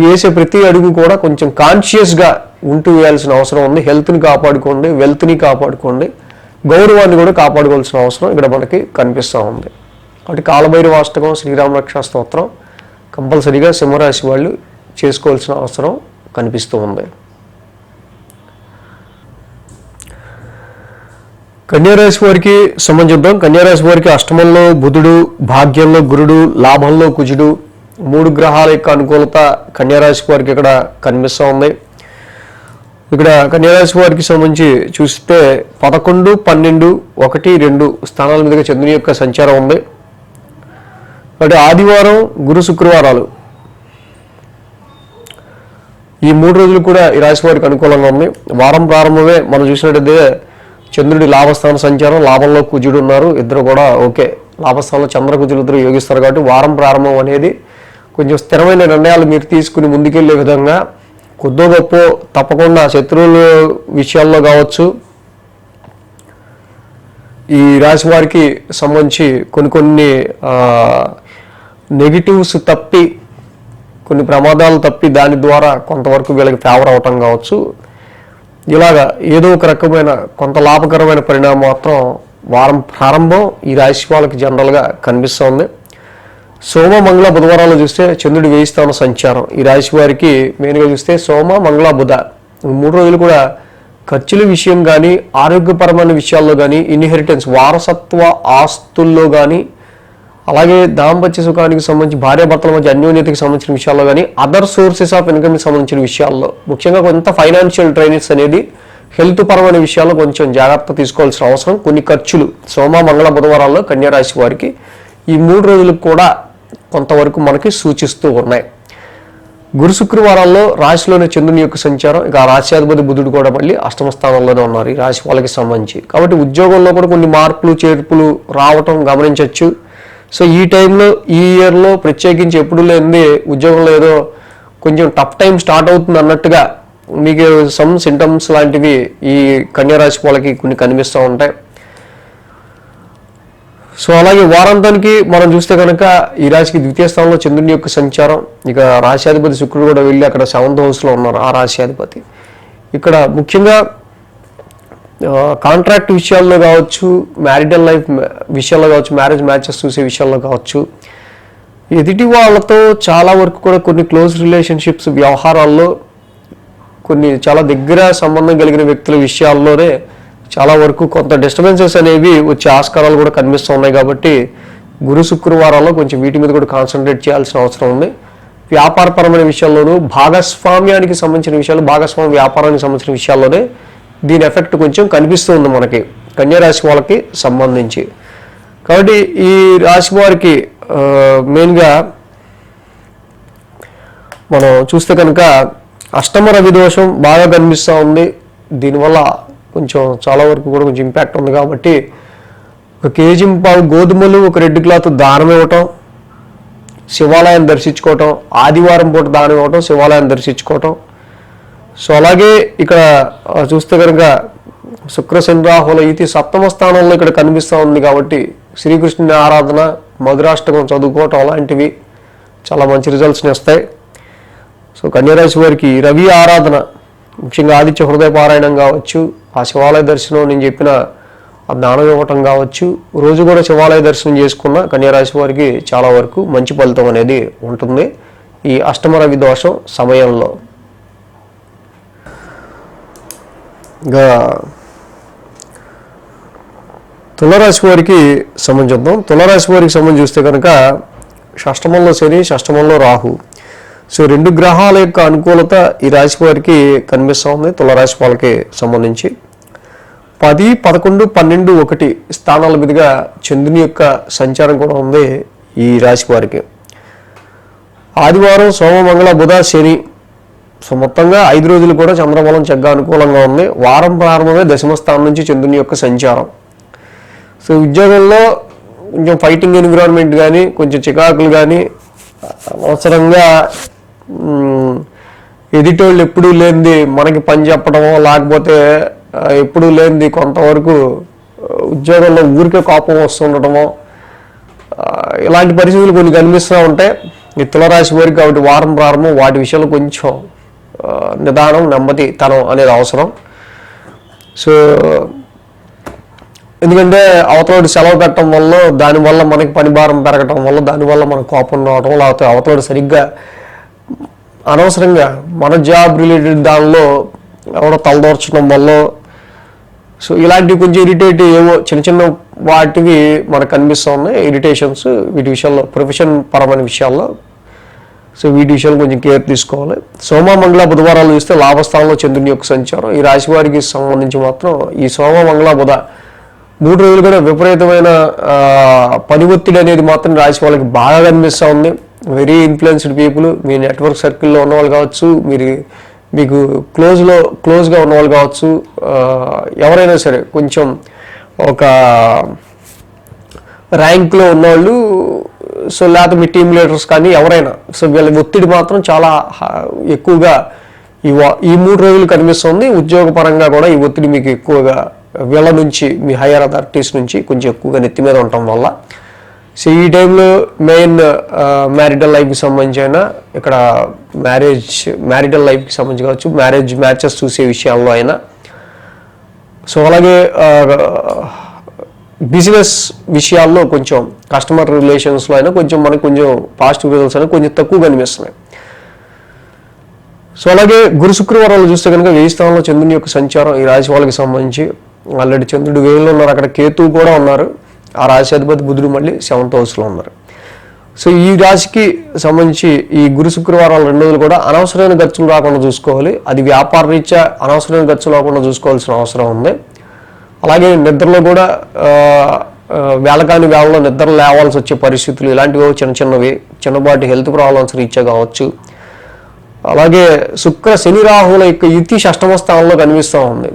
వేసే ప్రతి అడుగు కూడా కొంచెం కాన్షియస్గా ఉంటూ వేయాల్సిన అవసరం ఉంది. హెల్త్ని కాపాడుకోండి, వెల్త్ని కాపాడుకోండి, గౌరవాన్ని కూడా కాపాడుకోవాల్సిన అవసరం ఇక్కడ మనకి కనిపిస్తూ ఉంది. కాబట్టి కాలభైరవాష్టకం, శ్రీరామ రక్షా స్తోత్రం కంపల్సరీగా సింహరాశి వాళ్ళు చేసుకోవాల్సిన అవసరం కనిపిస్తూ ఉంది. కన్యారాశి వారికి సంబంధిద్దాం. కన్యారాశి వారికి అష్టమంలో బుధుడు, భాగ్యంలో గురుడు, లాభంలో కుజుడు, 3 గ్రహాల యొక్క అనుకూలత కన్యారాశి వారికి ఇక్కడ కనిపిస్తూ ఉంది. ఇక్కడ కన్యారాశి వారికి సంబంధించి చూస్తే 11, 12, 1, 2 స్థానాల మీదుగా చంద్రుని యొక్క సంచారం ఉంది. అంటే ఆదివారం, గురు, శుక్రవారాలు ఈ 3 రోజులు కూడా ఈ రాశి వారికి అనుకూలంగా ఉంది. వారం ప్రారంభమే మనం చూసినట్టయితే చంద్రుడి లాభస్థాన సంచారం, లాభంలో కుజుడు ఉన్నారు, ఇద్దరు కూడా ఓకే. లాభస్థానంలో చంద్ర కుజులు ఇద్దరు యోగిస్తారు కాబట్టి వారం ప్రారంభం అనేది కొంచెం స్థిరమైన నిర్ణయాలు మీరు తీసుకుని ముందుకెళ్లే విధంగా కొద్దో గొప్ప తప్పకుండా శత్రువుల విషయాల్లో కావచ్చు, ఈ రాశి వారికి సంబంధించి కొన్ని నెగిటివ్స్ తప్పి, కొన్ని ప్రమాదాలు తప్పి దాని ద్వారా కొంతవరకు వీళ్ళకి ఫేవర్ అవటం కావచ్చు. ఇలాగా ఏదో ఒక రకమైన కొంత లాభకరమైన పరిణామం మాత్రం వారం ప్రారంభం ఈ రాశి వాళ్ళకి జనరల్గా కనిపిస్తుంది. సోమ, మంగళ, బుధవారాలు చూస్తే చంద్రుడి 1000 స్థాన సంచారం ఈ రాశి వారికి మెయిన్గా చూస్తే సోమ, మంగళ, బుధ 3 రోజులు కూడా ఖర్చుల విషయం కానీ, ఆరోగ్యపరమైన విషయాల్లో కానీ, ఇన్హెరిటెన్స్ వారసత్వ ఆస్తుల్లో కానీ అలాగే దాంపత్య సుఖానికి సంబంధించి భార్యాభర్తల మధ్య అన్యోన్యతకి సంబంధించిన విషయాల్లో కానీ అదర్ సోర్సెస్ ఆఫ్ ఇన్కమ్కి సంబంధించిన విషయాల్లో ముఖ్యంగా కొంత ఫైనాన్షియల్ డ్రైనేజ్ అనేది హెల్త్ పరమైన విషయాల్లో కొంచెం జాగ్రత్త తీసుకోవాల్సిన అవసరం. కొన్ని ఖర్చులు సోమ మంగళ బుధవారాల్లో కన్యా రాశి వారికి ఈ 3 రోజులకు కూడా కొంతవరకు మనకి సూచిస్తూ ఉన్నాయి. గురు శుక్రవారాల్లో రాశిలోని చంద్రుని యొక్క సంచారం, ఇక ఆ రాశ్యాధిపతి బుధుడు కూడా మళ్ళీ అష్టమ స్థానంలోనే ఉన్నారు ఈ రాశి వాళ్ళకి సంబంధించి. కాబట్టి ఉద్యోగంలో కూడా కొన్ని మార్పులు చేర్పులు రావటం గమనించవచ్చు. సో ఈ టైంలో ఈ ఇయర్లో ప్రత్యేకించి ఎప్పుడు లేనిది ఉద్యోగంలో ఏదో కొంచెం టఫ్ టైం స్టార్ట్ అవుతుంది అన్నట్టుగా మీకు సమ్ సింటమ్స్ లాంటివి ఈ కన్యా రాశి వాళ్ళకి కొన్ని కనిపిస్తూ ఉంటాయి. సో అలాగే వారాంతానికి మనం చూస్తే కనుక ఈ రాశికి ద్వితీయ స్థానంలో చంద్రుని యొక్క సంచారం, ఇక రాశ్యాధిపతి శుక్రుడు కూడా వెళ్ళి అక్కడ 7th హౌస్లో ఉన్నారు ఆ రాశ్యాధిపతి. ఇక్కడ ముఖ్యంగా కాంట్రాక్ట్ విషయాల్లో కావచ్చు, మ్యారిటల్ లైఫ్ విషయాల్లో కావచ్చు, మ్యారేజ్ మ్యాచెస్ చూసే విషయాల్లో కావచ్చు, ఎదుటి వాళ్ళతో చాలా వరకు కూడా కొన్ని క్లోజ్ రిలేషన్షిప్స్ వ్యవహారాల్లో కొన్ని చాలా దగ్గర సంబంధం కలిగిన వ్యక్తుల విషయాల్లోనే చాలా వరకు కొంత డిస్టర్బెన్సెస్ అనేవి వచ్చే ఆస్కారాలు కూడా కనిపిస్తూ ఉన్నాయి. కాబట్టి గురు శుక్రవారాల్లో కొంచెం వీటి మీద కూడా కాన్సన్ట్రేట్ చేయాల్సిన అవసరం ఉంది. వ్యాపారపరమైన విషయాల్లోనూ భాగస్వామ్యానికి సంబంధించిన విషయాలు, భాగస్వామ్య వ్యాపారానికి సంబంధించిన విషయాల్లోనే దీని ఎఫెక్ట్ కొంచెం కనిపిస్తూ ఉంది మనకి కన్యా రాశి వాళ్ళకి సంబంధించి. కాబట్టి ఈ రాశి వారికి మెయిన్గా మనం చూస్తే కనుక అష్టమ రవి దోషం బాగా కనిపిస్తూ ఉంది. దీనివల్ల కొంచెం చాలా వరకు కూడా కొంచెం ఇంపాక్ట్ ఉంది. కాబట్టి 1 కేజీ గోధుమలు, ఒక రెడ్ క్లాత్ దానం ఇవ్వటం, శివాలయాన్ని దర్శించుకోవటం, ఆదివారం పూట దానం ఇవ్వటం, శివాలయాన్ని దర్శించుకోవటం. సో అలాగే ఇక్కడ చూస్తే కనుక శుక్ర శని రాహుల ఇది 7వ స్థానంలో ఇక్కడ కనిపిస్తూ ఉంది. కాబట్టి శ్రీకృష్ణుని ఆరాధన, మధురాష్టకం చదువుకోవటం అలాంటివి చాలా మంచి రిజల్ట్స్ని ఇస్తాయి. సో కన్యా రాశి వారికి రవి ఆరాధన, ముఖ్యంగా ఆదిత్య హృదయ పారాయణం కావచ్చు, ఆ శివాలయ దర్శనం నేను చెప్పిన ఆ దానం ఇవ్వటం కావచ్చు, రోజు కూడా శివాలయ దర్శనం చేసుకున్న కన్యా రాశి వారికి చాలా వరకు మంచి ఫలితం అనేది ఉంటుంది ఈ అష్టమ రవి దోషం సమయంలో. ఇంకా తులారాశి వారికి సంబంధించాం. తులారాశి వారికి సంబంధించి చూస్తే కనుక షష్టమంలో శని, షష్టమంలో రాహు. సో 2 గ్రహాల యొక్క అనుకూలత ఈ రాశి వారికి కనిపిస్తూ ఉంది తులారాశి వాళ్ళకి సంబంధించి. 10, 11, 12, 1 స్థానాల మీదుగా చంద్రుని యొక్క సంచారం కూడా ఉంది ఈ రాశి వారికి. ఆదివారం, సోమ, మంగళ, బుధ, శని. సో మొత్తంగా 5 రోజులు కూడా చంద్రబలం చక్కగా అనుకూలంగా ఉంది. వారం ప్రారంభమే 10వ స్థానం నుంచి చంద్రుని యొక్క సంచారం. సో ఉద్యోగంలో కొంచెం ఫైటింగ్ ఎన్విరాన్మెంట్ కానీ, కొంచెం చికాకులు కానీ, అవసరంగా ఎదిటోళ్ళు ఎప్పుడూ లేనిది మనకి పని చెప్పడమో, లేకపోతే ఎప్పుడూ లేనిది కొంతవరకు ఉద్యోగంలో ఊరికే కోపం వస్తుండటమో, ఇలాంటి పరిస్థితులు కొన్ని కనిపిస్తూ ఉంటాయి ఈ తులారాశి వారికి. కాబట్టి వారం ప్రారంభం వాటి విషయంలో కొంచెం నిదానం, నెమ్మదితనం అనేది అవసరం. సో ఎందుకంటే అవతలోడు సెలవు పెట్టడం వల్ల, దానివల్ల మనకి పని భారం పెరగటం వల్ల, దానివల్ల మనకు కోపం రావడం, లేకపోతే అవతలోడు సరిగ్గా అనవసరంగా మన జాబ్ రిలేటెడ్ దానిలో ఎవడో తలదోర్చడం వల్ల, సో ఇలాంటివి కొంచెం ఇరిటేట్ ఏవో చిన్న చిన్న వాటివి మనకు కనిపిస్తూ ఉన్నాయి ఇరిటేషన్స్. వీటి విషయాల్లో ప్రొఫెషన్ పరమైన విషయాల్లో సో వీటి విషయాలు కొంచెం కేర్ తీసుకోవాలి. సోమ, మంగళ, బుధవారాలు చూస్తే లాభస్థానంలో చంద్రుని యొక్క సంచారం. ఈ రాశి వారికి సంబంధించి మాత్రం ఈ సోమ, మంగళ, బుధ 3 రోజులు కూడా విపరీతమైన పని ఒత్తిడి అనేది మాత్రం రాశి వాళ్ళకి బాగా కనిపిస్తూ ఉంది. వెరీ ఇన్ఫ్లుయెన్స్డ్ పీపుల్, మీ నెట్వర్క్ సర్కిల్లో ఉన్నవాళ్ళు కావచ్చు, మీకు క్లోజ్గా ఉన్నవాళ్ళు కావచ్చు, ఎవరైనా సరే కొంచెం ఒక ర్యాంక్లో ఉన్నవాళ్ళు, సో లేకపోతే మీ టీమ్ లీడర్స్ కానీ ఎవరైనా, సో వీళ్ళ ఒత్తిడి మాత్రం చాలా ఎక్కువగా ఈ 3 రోజులు కనిపిస్తుంది. ఉద్యోగపరంగా కూడా ఈ ఒత్తిడి మీకు ఎక్కువగా వీళ్ళ నుంచి, మీ హైయర్ అథారిటీస్ నుంచి కొంచెం ఎక్కువగా నెత్తి మీద ఉండటం వల్ల. సో ఈ టైంలో మెయిన్ మ్యారిటల్ లైఫ్కి సంబంధించిన ఇక్కడ మ్యారిటల్ లైఫ్కి సంబంధించి కావచ్చు, మ్యారేజ్ మ్యాచెస్ చూసే విషయాల్లో అయినా, సో అలాగే బిజినెస్ విషయాల్లో కొంచెం కస్టమర్ రిలేషన్స్లో అయినా కొంచెం మనకు కొంచెం పాజిటివ్ రిజల్ట్స్ అయినా కొంచెం తక్కువ కనిపిస్తున్నాయి. సో అలాగే గురు శుక్రవారాలు చూస్తే కనుక 10వ స్థానంలో చంద్రుని యొక్క సంచారం ఈ రాశి వాళ్ళకి సంబంధించి. ఆల్రెడీ చంద్రుడు 1000లో ఉన్నారు, అక్కడ కేతువు కూడా ఉన్నారు. ఆ రాశ్యాధిపతి బుధుడు మళ్ళీ 7th హౌస్లో ఉన్నారు. సో ఈ రాశికి సంబంధించి ఈ గురు శుక్రవారాలు 2 రోజులు కూడా అనవసరమైన ఖర్చులు రాకుండా చూసుకోవాలి. అది వ్యాపార రీత్యా అనవసరమైన ఖర్చులు రాకుండా చూసుకోవాల్సిన అవసరం ఉంది. అలాగే నిద్రలో కూడా వేళకాని వేళలో నిద్ర లేవాల్సి వచ్చే పరిస్థితులు ఇలాంటివి చిన్నవి చిన్నపాటి హెల్త్ ప్రాబ్లమ్స్ రీత్యా కావచ్చు. అలాగే శుక్ర శని రాహువుల యొక్క యుతి 6వ స్థానంలో కనిపిస్తూ ఉంది.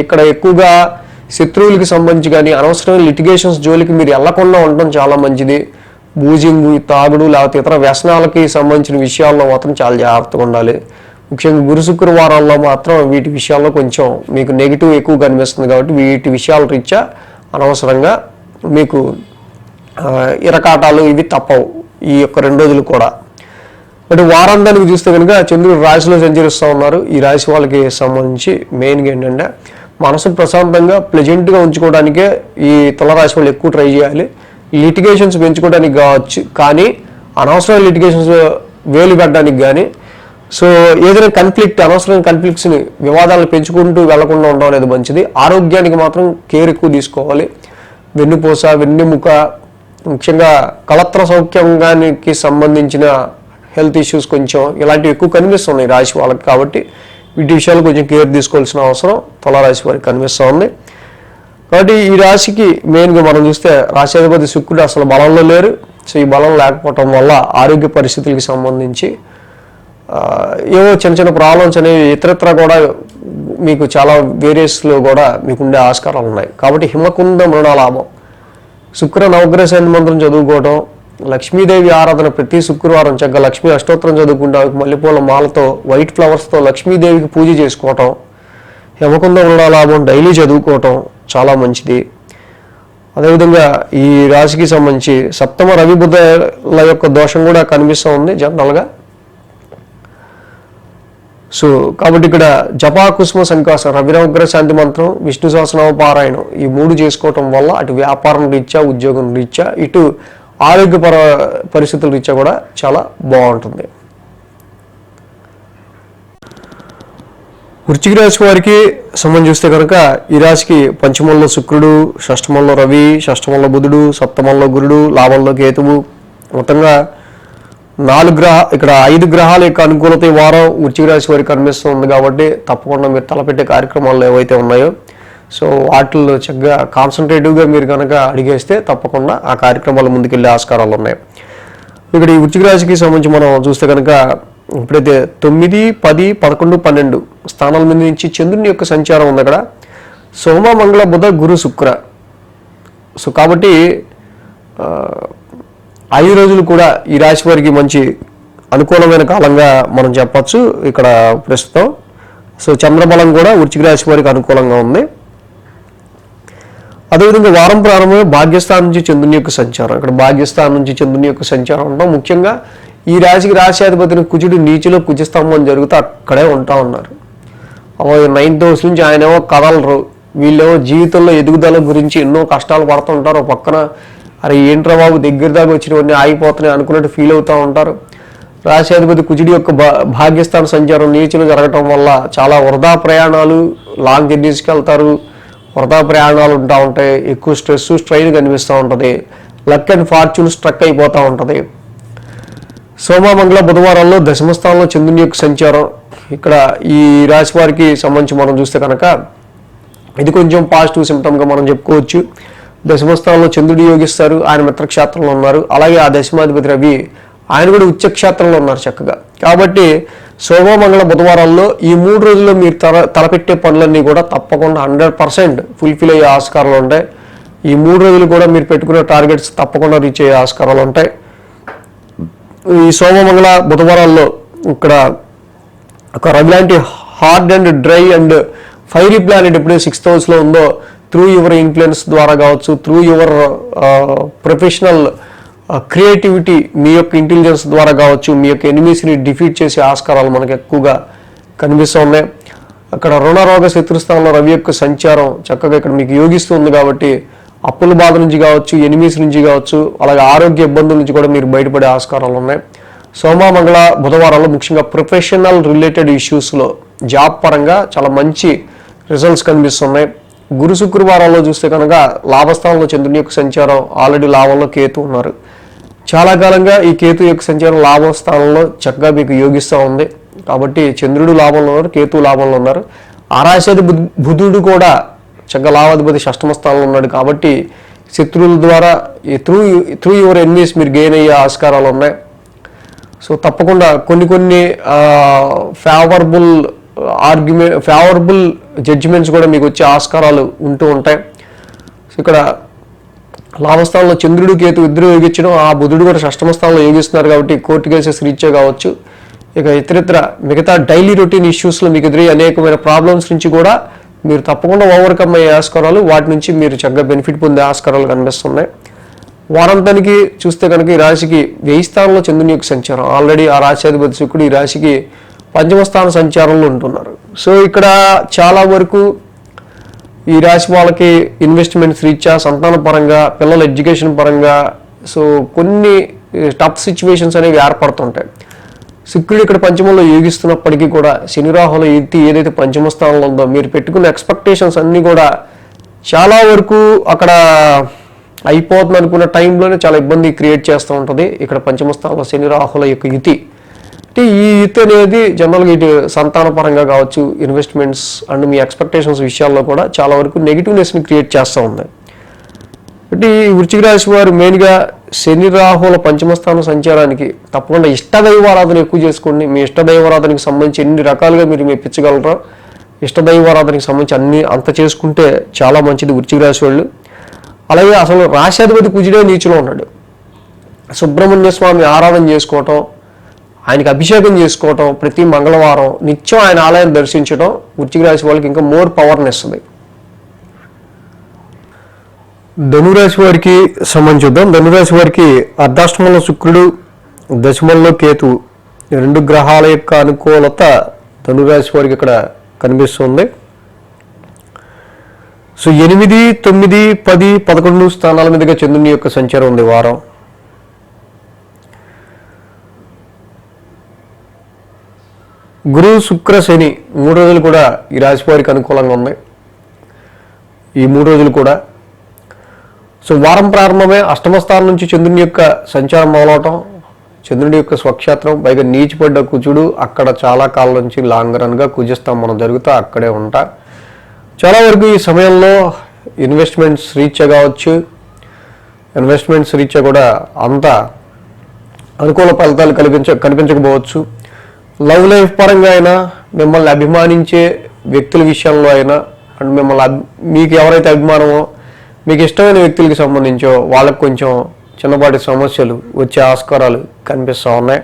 ఇక్కడ ఎక్కువగా శత్రువులకి సంబంధించి కానీ అనవసరమైన లిటిగేషన్స్ జోలికి మీరు వెళ్లకుండా ఉండడం చాలా మంచిది. బూజింగు, తాగుడు లేకపోతే ఇతర వ్యసనాలకి సంబంధించిన విషయాల్లో మాత్రం చాలా జాగ్రత్తగా ఉండాలి. ముఖ్యంగా గురు శుక్రవారాల్లో మాత్రం వీటి విషయాల్లో కొంచెం మీకు నెగిటివ్ ఎక్కువ కనిపిస్తుంది కాబట్టి వీటి విషయాల రీత్యా అనవసరంగా మీకు ఇరకాటాలు ఇవి తప్పవు ఈ యొక్క 2 రోజులు కూడా. బట్ వారాంతానికి చూస్తే కనుక చంద్రుడు రాశిలో సంచరిస్తూ ఉన్నారు. ఈ రాశి వాళ్ళకి సంబంధించి మెయిన్గా ఏంటంటే మనసు ప్రశాంతంగా ప్లెజెంట్గా ఉంచుకోవడానికే ఈ తులారాశి వాళ్ళు ఎక్కువ ట్రై చేయాలి. లిటిగేషన్స్ పెంచుకోవడానికి కావచ్చు, కానీ అనవసరమైన లిటిగేషన్స్ వేలు పెట్టడానికి కానీ, సో ఏదైనా అనవసరమైన కన్ఫ్లిక్ట్స్ని వివాదాలను పెంచుకుంటూ వెళ్లకుండా ఉండడం అనేది మంచిది. ఆరోగ్యానికి మాత్రం కేర్ ఎక్కువ తీసుకోవాలి. వెన్నుపూస, వెన్నెముక, ముఖ్యంగా కళత్ర సౌఖ్యంగానికి సంబంధించిన హెల్త్ ఇష్యూస్ కొంచెం ఇలాంటివి ఎక్కువ కనిపిస్తున్నాయి రాశి వాళ్ళకి. కాబట్టి వీటి విషయాలు కొంచెం కేర్ తీసుకోవాల్సిన అవసరం తులారాశి వారికి కనిపిస్తూ ఉంది. కాబట్టి ఈ రాశికి మెయిన్గా మనం చూస్తే రాశ్యాధిపతి శుక్రుడు అసలు బలంలో లేరు. సో ఈ బలం లేకపోవటం వల్ల ఆరోగ్య పరిస్థితులకి సంబంధించి ఏవో చిన్న ప్రాబ్లమ్స్ అనేవి ఇతరత్ర కూడా మీకు చాలా వేరియస్లో కూడా మీకు ఉండే ఆస్కారాలు ఉన్నాయి. కాబట్టి హిమకుంద మృణాలాభం, శుక్ర నవగ్రహ శాంతి మంత్రం చదువుకోవటం, లక్ష్మీదేవి ఆరాధన ప్రతి శుక్రవారం చక్కగా లక్ష్మీ అష్టోత్తరం చదువుకుంటా మల్లెపూల మాలతో వైట్ ఫ్లవర్స్తో లక్ష్మీదేవికి పూజ చేసుకోవటం, హిమకుంద మృణాలాభం డైలీ చదువుకోవటం చాలా మంచిది. అదేవిధంగా ఈ రాశికి సంబంధించి 7వ రవి బుధల యొక్క దోషం కూడా కనిపిస్తూ ఉంది జనరల్గా. సో కాబట్టి ఇక్కడ జపా కుసుమ సంకాస రవినవగ్రహ శాంతి మంత్రం, విష్ణు సహస్రనామ పారాయణం ఈ 3 చేసుకోవటం వల్ల అటు వ్యాపారం రీత్యా, ఉద్యోగం రీత్యా, ఇటు ఆరోగ్యపర పరిస్థితుల రీత్యా కూడా చాలా బాగుంటుంది. వృశ్చిక రాశి వారికి సంబంధించి చూస్తే కనుక ఈ రాశికి పంచమంలో శుక్రుడు, షష్టమంలో రవి, షష్టమంలో బుధుడు, సప్తమంలో గురుడు, లాభంలో కేతువు, మొత్తంగా 5 గ్రహాల యొక్క అనుకూలత ఈ వారం వృశ్చిక రాశి వారికి కనిపిస్తుంది. కాబట్టి తప్పకుండా మీరు తలపెట్టే కార్యక్రమాలు ఏవైతే ఉన్నాయో సో వాటిల్లో చక్కగా కాన్సన్ట్రేటివ్గా మీరు కనుక అడిగేస్తే తప్పకుండా ఆ కార్యక్రమాలు ముందుకెళ్ళే ఆస్కారాలు ఉన్నాయి. ఇక్కడ ఈ వృశ్చిక రాశికి సంబంధించి మనం చూస్తే కనుక ఇప్పుడైతే 9, 10, 11, 12 స్థానాల మీద నుంచి చంద్రుని యొక్క సంచారం ఉంది అక్కడ. సోమ, మంగళ, బుధ, గురు, శుక్ర. సో కాబట్టి 5 రోజులు కూడా ఈ రాశి వారికి మంచి అనుకూలమైన కాలంగా మనం చెప్పచ్చు ఇక్కడ ప్రస్తుతం. సో చంద్రబలం కూడా వృశ్చిక రాశి వారికి అనుకూలంగా ఉంది. అదేవిధంగా వారం ప్రారంభమే భాగ్యస్థానం నుంచి చంద్రుని యొక్క సంచారం, ఇక్కడ భాగ్యస్థానం నుంచి చంద్రుని యొక్క సంచారం ఉండడం, ముఖ్యంగా ఈ రాశికి రాశ్యాధిపతిని కుజుడు నీచిలో కుజస్తంభం జరుగుతూ అక్కడే ఉంటా ఉన్నారు. 9th హౌస్ నుంచి ఆయనేమో కదలరు, వీళ్ళేమో జీవితంలో ఎదుగుదల గురించి ఎన్నో కష్టాలు పడుతుంటారు. పక్కన అరే ఏంట్రా బాబు దగ్గర దాకా వచ్చినవన్నీ ఆగిపోతున్నాయి అనుకున్నట్టు ఫీల్ అవుతూ ఉంటారు. రాశ్యాధిపతి కుజుడి యొక్క భాగ్యస్థాన సంచారం నీచిలో జరగటం వల్ల చాలా వృధా ప్రయాణాలు, లాంగ్ జర్నీస్కి వెళ్తారు, వృధా ప్రయాణాలు ఉంటాయి, ఎక్కువ స్ట్రెయిన్ కనిపిస్తూ ఉంటుంది, లక్ అండ్ ఫార్చ్యూన్ స్ట్రక్ అయిపోతూ ఉంటుంది. సోమ, మంగళ, బుధవారాల్లో దశమస్థానంలో చంద్రుని యొక్క సంచారం. ఇక్కడ ఈ రాశి వారికి సంబంధించి మనం చూస్తే కనుక ఇది కొంచెం పాజిటివ్ సిమ్టమ్గా మనం చెప్పుకోవచ్చు. దశమస్థానంలో చంద్రుడు యోగిస్తారు, ఆయన మిత్రక్షేత్రంలో ఉన్నారు. అలాగే ఆ దశమాధిపతి రవి ఆయన కూడా ఉచ్చక్షేత్రంలో ఉన్నారు చక్కగా. కాబట్టి సోమ, మంగళ, బుధవారాల్లో ఈ 3 రోజుల్లో మీరు తలపెట్టే పనులన్నీ కూడా తప్పకుండా 100% ఫుల్ఫిల్ అయ్యే ఆస్కారాలు ఉంటాయి. ఈ 3 రోజులు కూడా మీరు పెట్టుకునే టార్గెట్స్ తప్పకుండా రీచ్ అయ్యే ఆస్కారాలు ఉంటాయి. ఈ సోమ, మంగళ, బుధవారాల్లో ఇక్కడ ఒక రవి లాంటి hard and dry and fiery planet ఎప్పుడైతే 6th హౌస్లో ఉందో త్రూ యువర్ ఇన్ఫ్లుయెన్స్ ద్వారా కావచ్చు, త్రూ యువర్ ప్రొఫెషనల్ క్రియేటివిటీ, మీ యొక్క ఇంటెలిజెన్స్ ద్వారా కావచ్చు, మీ యొక్క ఎనిమీస్ని డిఫీట్ చేసే ఆస్కారాలు మనకు ఎక్కువగా కనిపిస్తూ ఉన్నాయి. అక్కడ రుణరోగ శత్రుస్థానంలో రవి యొక్క సంచారం చక్కగా ఇక్కడ మీకు యోగిస్తుంది. కాబట్టి అప్పుల బాధ నుంచి కావచ్చు, ఎనిమీస్ నుంచి కావచ్చు, అలాగే ఆరోగ్య ఇబ్బందుల నుంచి కూడా మీరు బయటపడే ఆస్కారాలు ఉన్నాయి. సోమ, మంగళ, బుధవారాల్లో ముఖ్యంగా ప్రొఫెషనల్ రిలేటెడ్ ఇష్యూస్లో జాబ్ పరంగా చాలా మంచి రిజల్ట్స్ కనిపిస్తున్నాయి. గురు శుక్రవారాల్లో చూస్తే కనుక లాభస్థానంలో చంద్రుని యొక్క సంచారం, ఆల్రెడీ లాభంలో కేతు ఉన్నారు. చాలా కాలంగా ఈ కేతు యొక్క సంచారం లాభస్థానంలో చక్కగా మీకు యోగిస్తూ ఉంది. కాబట్టి చంద్రుడు లాభంలో ఉన్నారు, కేతు లాభంలో ఉన్నారు. ఆరాశది బుధుడు కూడా చక్కగా లాభాధిపతి షష్టమ స్థానంలో ఉన్నాడు. కాబట్టి శత్రువుల ద్వారా త్రూ యువర్ ఎనిమీస్ మీరు గెయిన్ అయ్యే ఆస్కారాలు ఉన్నాయి. సో తప్పకుండా కొన్ని ఫేవరబుల్ జడ్జిమెంట్స్ కూడా మీకు వచ్చే ఆస్కారాలు ఉంటూ ఉంటాయి. సో ఇక్కడ లాభస్థానంలో చంద్రుడు కేతు ఇద్దరు యోగించడం, ఆ బుధుడు కూడా షష్టమ స్థానంలో యోగిస్తున్నారు. కాబట్టి కోర్టు కేసెస్ రీచే కావచ్చు. ఇక ఇతరితర మిగతా డైలీ రొటీన్ ఇష్యూస్లో మీకు ఎదురయ్యే అనేకమైన ప్రాబ్లమ్స్ నుంచి కూడా మీరు తప్పకుండా ఓవర్కమ్ అయ్యే ఆస్కారాలు, వాటి నుంచి మీరు చక్కగా బెనిఫిట్ పొందే ఆస్కారాలు కనిపిస్తున్నాయి. వారాంతానికి చూస్తే కనుక ఈ రాశికి 1000 స్థానంలో చంద్రుని యొక్క సంచారం, ఆల్రెడీ ఆ రాశ్యాధిపతి శుక్రుడు ఈ రాశికి 5వ స్థాన సంచారంలో ఉంటున్నారు. సో ఇక్కడ చాలా వరకు ఈ రాశి వాళ్ళకి ఇన్వెస్ట్మెంట్స్ రీత్యా, సంతాన పరంగా, పిల్లల ఎడ్యుకేషన్ పరంగా సో కొన్ని టఫ్ సిచ్యువేషన్స్ అనేవి ఏర్పడుతుంటాయి. శుక్రుడు ఇక్కడ పంచమంలో యోగిస్తున్నప్పటికీ కూడా శని రాహుల యుతి ఏదైతే పంచమ స్థానంలో ఉందో మీరు పెట్టుకున్న ఎక్స్పెక్టేషన్స్ అన్నీ కూడా చాలా వరకు అక్కడ అయిపోతుంది అనుకున్న టైంలోనే చాలా ఇబ్బంది క్రియేట్ చేస్తూ ఉంటుంది. ఇక్కడ పంచమ స్థానంలో శని రాహుల యొక్క యుతి, అంటే ఈ యుతి అనేది జనరల్గా ఇటు సంతాన పరంగా కావచ్చు, ఇన్వెస్ట్మెంట్స్ అండ్ మీ ఎక్స్పెక్టేషన్స్ విషయాల్లో కూడా చాలా వరకు నెగిటివ్నెస్ని క్రియేట్ చేస్తూ ఉంది. అంటే ఈ వృశ్చిక రాశి వారు మెయిన్గా శని రాహుల పంచమ స్థానం సంచారానికి తప్పకుండా ఇష్టదైవారాధన ఎక్కువ చేసుకోండి. మీ ఇష్టదైవారాధనకి సంబంధించి ఎన్ని రకాలుగా మీరు మెప్పించగలరో ఇష్టదైవారాధనకి సంబంధించి అంత చేసుకుంటే చాలా మంచిది వృశ్చిక రాశి వాళ్ళు. అలాగే అసలు రాశ్యాధిపతి కుజుడే నీచులో ఉన్నాడు. సుబ్రహ్మణ్య స్వామి ఆరాధన చేసుకోవటం, ఆయనకి అభిషేకం చేసుకోవటం, ప్రతి మంగళవారం నిత్యం ఆయన ఆలయం దర్శించడం వృశ్చిక రాశి వాళ్ళకి ఇంకా మోర్ పవర్ని ఇస్తుంది. ధనురాశి వారికి సంబంధించి చూద్దాం. ధనురాశి వారికి అర్ధాష్టమంలో శుక్రుడు, దశమంలో కేతు, 2 గ్రహాల యొక్క అనుకూలత ధనురాశి వారికి ఇక్కడ కనిపిస్తుంది. సో 8, 9, 10, 11 స్థానాల మీదుగా చంద్రుని యొక్క సంచారం ఉంది వారం. గురు శుక్ర శని 3 రోజులు కూడా ఈ రాశి వారికి అనుకూలంగా ఉన్నాయి. ఈ 3 రోజులు కూడా సో వారం ప్రారంభమే అష్టమ స్థానం నుంచి చంద్రుని యొక్క సంచారం మొదలవటం, చంద్రుడి యొక్క స్వక్షేత్రం, పైగా నీచిపడ్డ కుజుడు అక్కడ చాలా కాలం నుంచి లాంగ్ రన్గా కుజస్తంభనం జరుగుతూ అక్కడే ఉంటా. చాలా వరకు ఈ సమయంలో ఇన్వెస్ట్మెంట్స్ రీత్యా కావచ్చు, ఇన్వెస్ట్మెంట్స్ రీత్యా కూడా అంత అనుకూల ఫలితాలు కనిపించకపోవచ్చు. లవ్ లైఫ్ పరంగా అయినా, మిమ్మల్ని అభిమానించే వ్యక్తుల విషయంలో అయినా, అండ్ మీకు ఎవరైతే అభిమానమో మీకు ఇష్టమైన వ్యక్తులకి సంబంధించో వాళ్ళకు కొంచెం చిన్నపాటి సమస్యలు వచ్చే ఆస్కారాలు కనిపిస్తూ ఉన్నాయి.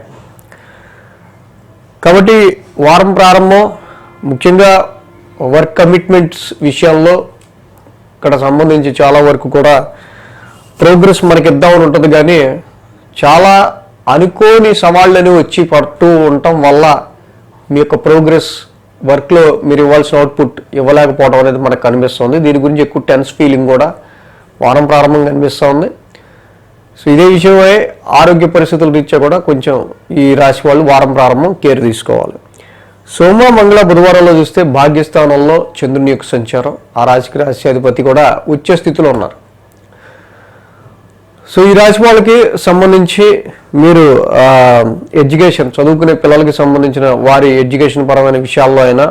కాబట్టి వారం ప్రారంభం ముఖ్యంగా వర్క్ కమిట్మెంట్స్ విషయాల్లో ఇక్కడ సంబంధించి చాలా వరకు కూడా ప్రోగ్రెస్ మనకి ఇద్దామని ఉంటుంది. కానీ చాలా అనుకోని సవాళ్ళని వచ్చి పడుతూ ఉండటం వల్ల మీ యొక్క ప్రోగ్రెస్ వర్క్లో మీరు ఇవ్వాల్సిన అవుట్పుట్ ఇవ్వలేకపోవడం అనేది మనకు కనిపిస్తుంది. దీని గురించి ఎక్కువ టెన్స్ ఫీలింగ్ కూడా వారం ప్రారంభం కనిపిస్తూ ఉంది. సో ఇదే విషయమై ఆరోగ్య పరిస్థితుల రీత్యా కూడా కొంచెం ఈ రాశి వాళ్ళు వారం ప్రారంభం కేర్ తీసుకోవాలి. సోమ, మంగళ, బుధవారంలో చూస్తే భాగ్యస్థానంలో చంద్రుని యొక్క సంచారం, ఆ రాశికి రాశ్యాధిపతి కూడా ఉచ్చ స్థితిలో ఉన్నారు. సో ఈ రాశి వాళ్ళకి సంబంధించి మీరు ఎడ్యుకేషన్ చదువుకునే పిల్లలకి సంబంధించిన వారి ఎడ్యుకేషన్ పరమైన విషయాల్లో అయినా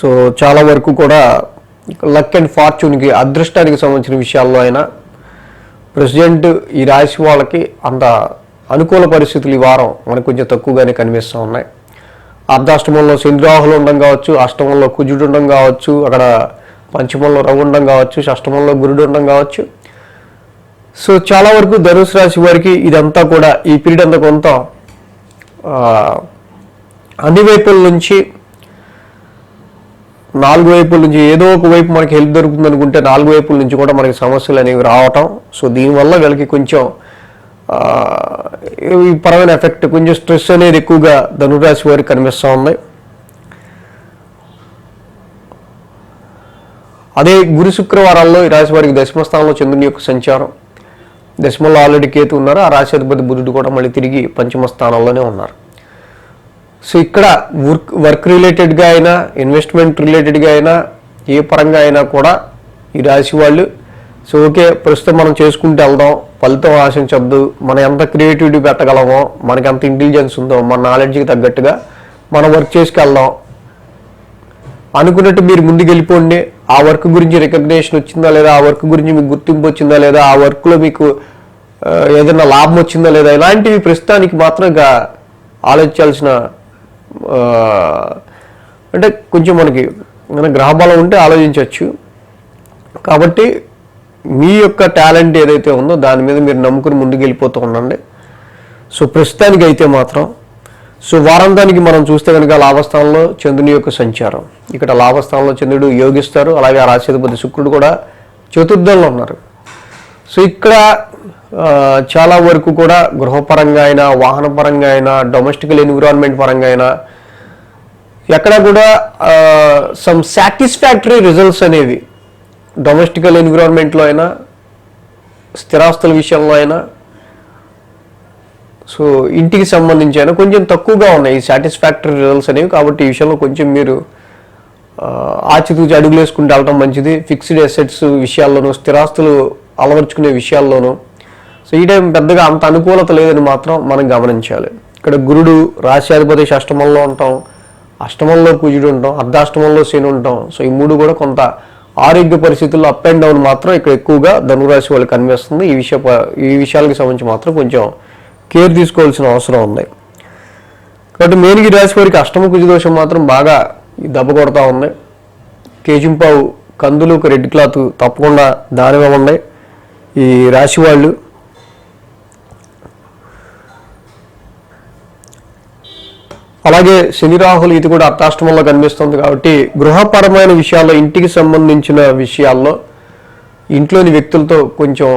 సో చాలా వరకు కూడా లక్ అండ్ ఫార్చ్యూన్కి, అదృష్టానికి సంబంధించిన విషయాల్లో అయినా ప్రెసిడెంట్ ఈ రాశి వాళ్ళకి అంత అనుకూల పరిస్థితులు ఈ వారం మనకు కొంచెం తక్కువగానే కనిపిస్తూ ఉన్నాయి. అర్ధాష్టమంలో శని రాహులు ఉండడం కావచ్చు, అష్టమంలో కుజుడు ఉండడం కావచ్చు, అక్కడ పంచమంలో రవి ఉండడం కావచ్చు, షష్టమంలో గురుడు ఉండడం కావచ్చు. సో చాలా వరకు ధనుసు రాశి వారికి ఇదంతా కూడా ఈ పీరియడ్ అంతా కొంత అన్ని వైపుల నుంచి, 4 వైపుల నుంచి ఏదో ఒక వైపు మనకి హెల్ప్ దొరుకుతుంది అనుకుంటే 4 వైపుల నుంచి కూడా మనకి సమస్యలు అనేవి రావటం. సో దీనివల్ల వీళ్ళకి కొంచెం ఈ పరమైన ఎఫెక్ట్, కొంచెం స్ట్రెస్ అనేది ఎక్కువగా ధనురాశి వారికి కనిపిస్తూ ఉంది. అదే గురు శుక్రవారాల్లో ఈ రాశి వారికి దశమ స్థానంలో చంద్రుని యొక్క సంచారం, దశమంలో ఆల్రెడీ కేతు ఉన్నారు, ఆ రాశి అధిపతి బుధుడు కూడా మళ్ళీ తిరిగి పంచమ స్థానంలోనే ఉన్నారు. సో ఇక్కడ వర్క్ రిలేటెడ్గా అయినా, ఇన్వెస్ట్మెంట్ రిలేటెడ్గా అయినా, ఏ పరంగా అయినా కూడా ఈ రాశి వాళ్ళు సో ఓకే ప్రస్తుతం మనం చేసుకుంటూ వెళ్దాం, ఫలితం ఆశించొద్దు, మనం ఎంత క్రియేటివిటీ పెట్టగలమో, మనకి ఎంత ఇంటెలిజెన్స్ ఉందో, మన నాలెడ్జ్కి తగ్గట్టుగా మనం వర్క్ చేసుకెళ్దాం అనుకున్నట్టు మీరు ముందుకు వెళ్ళిపోండి. ఆ వర్క్ గురించి రికగ్నేషన్ వచ్చిందా లేదా, ఆ వర్క్ గురించి మీకు గుర్తింపు వచ్చిందా లేదా, ఆ వర్క్లో మీకు ఏదైనా లాభం వచ్చిందా లేదా, ఇలాంటివి ప్రస్తుతానికి మాత్రం ఇంకా ఆలోచించాల్సిన అంటే కొంచెం మనకి గ్రహబలం ఉంటే ఆలోచించవచ్చు. కాబట్టి మీ యొక్క టాలెంట్ ఏదైతే ఉందో దాని మీద మీరు నమ్ముకుని ముందుకు వెళ్ళిపోతూ ఉండండి. సో ప్రస్తుతానికి అయితే మాత్రం సో వారాంతానికి మనం చూస్తే కనుక లాభస్థానంలో చంద్రుని యొక్క సంచారం, ఇక్కడ లాభస్థానంలో చంద్రుడు యోగిస్తారు, అలాగే ఆ రాశిధిపతి శుక్రుడు కూడా చతుర్థంలో ఉన్నారు. సో ఇక్కడ చాలా వరకు కూడా గృహపరంగా అయినా, వాహన పరంగా అయినా, డొమెస్టికల్ ఎన్విరాన్మెంట్ పరంగా అయినా ఎక్కడ కూడా సమ్ సాటిస్ఫాక్టరీ రిజల్ట్స్ అనేవి డొమెస్టికల్ ఎన్విరాన్మెంట్లో అయినా, స్థిరాస్తుల విషయంలో అయినా, సో ఇంటికి సంబంధించి అయినా కొంచెం తక్కువగా ఉన్నాయి ఈ సాటిస్ఫాక్టరీ రిజల్ట్స్ అనేవి. కాబట్టి ఈ విషయంలో కొంచెం మీరు ఆచితూచి అడుగులు వేసుకుంటూ వెళ్ళడం మంచిది. ఫిక్స్డ్ అసెట్స్ విషయాల్లోనూ, స్థిరాస్తులు అలవర్చుకునే విషయాల్లోనూ సో ఈ టైం పెద్దగా అంత అనుకూలత లేదని మాత్రం మనం గమనించాలి. ఇక్కడ గురుడు రాశ్యాధిపతి అష్టమంలో ఉంటాం, అష్టమంలో కుజుడు ఉంటాం, అర్ధాష్టమంలో శని ఉంటాం. సో ఈ మూడు కూడా కొంత ఆరోగ్య పరిస్థితుల్లో అప్ అండ్ డౌన్ మాత్రం ఇక్కడ ఎక్కువగా ధనురాశి వాళ్ళకి కనిపిస్తుంది. ఈ విషయాలకు సంబంధించి మాత్రం కొంచెం కేర్ తీసుకోవాల్సిన అవసరం ఉంది. కాబట్టి మెయిన్గా ఈ రాశి వారికి అష్టమ కుజ దోషం మాత్రం బాగా దెబ్బ కొడతా ఉంది. కేజింపావు కందులు, ఒక రెడ్ క్లాత్ తప్పకుండా దానిగా ఉన్నాయి ఈ రాశి వాళ్ళు. అలాగే శని రాహులు ఇది కూడా అర్ధాష్టమంలో కనిపిస్తుంది. కాబట్టి గృహపరమైన విషయాల్లో, ఇంటికి సంబంధించిన విషయాల్లో ఇంట్లోని వ్యక్తులతో కొంచెం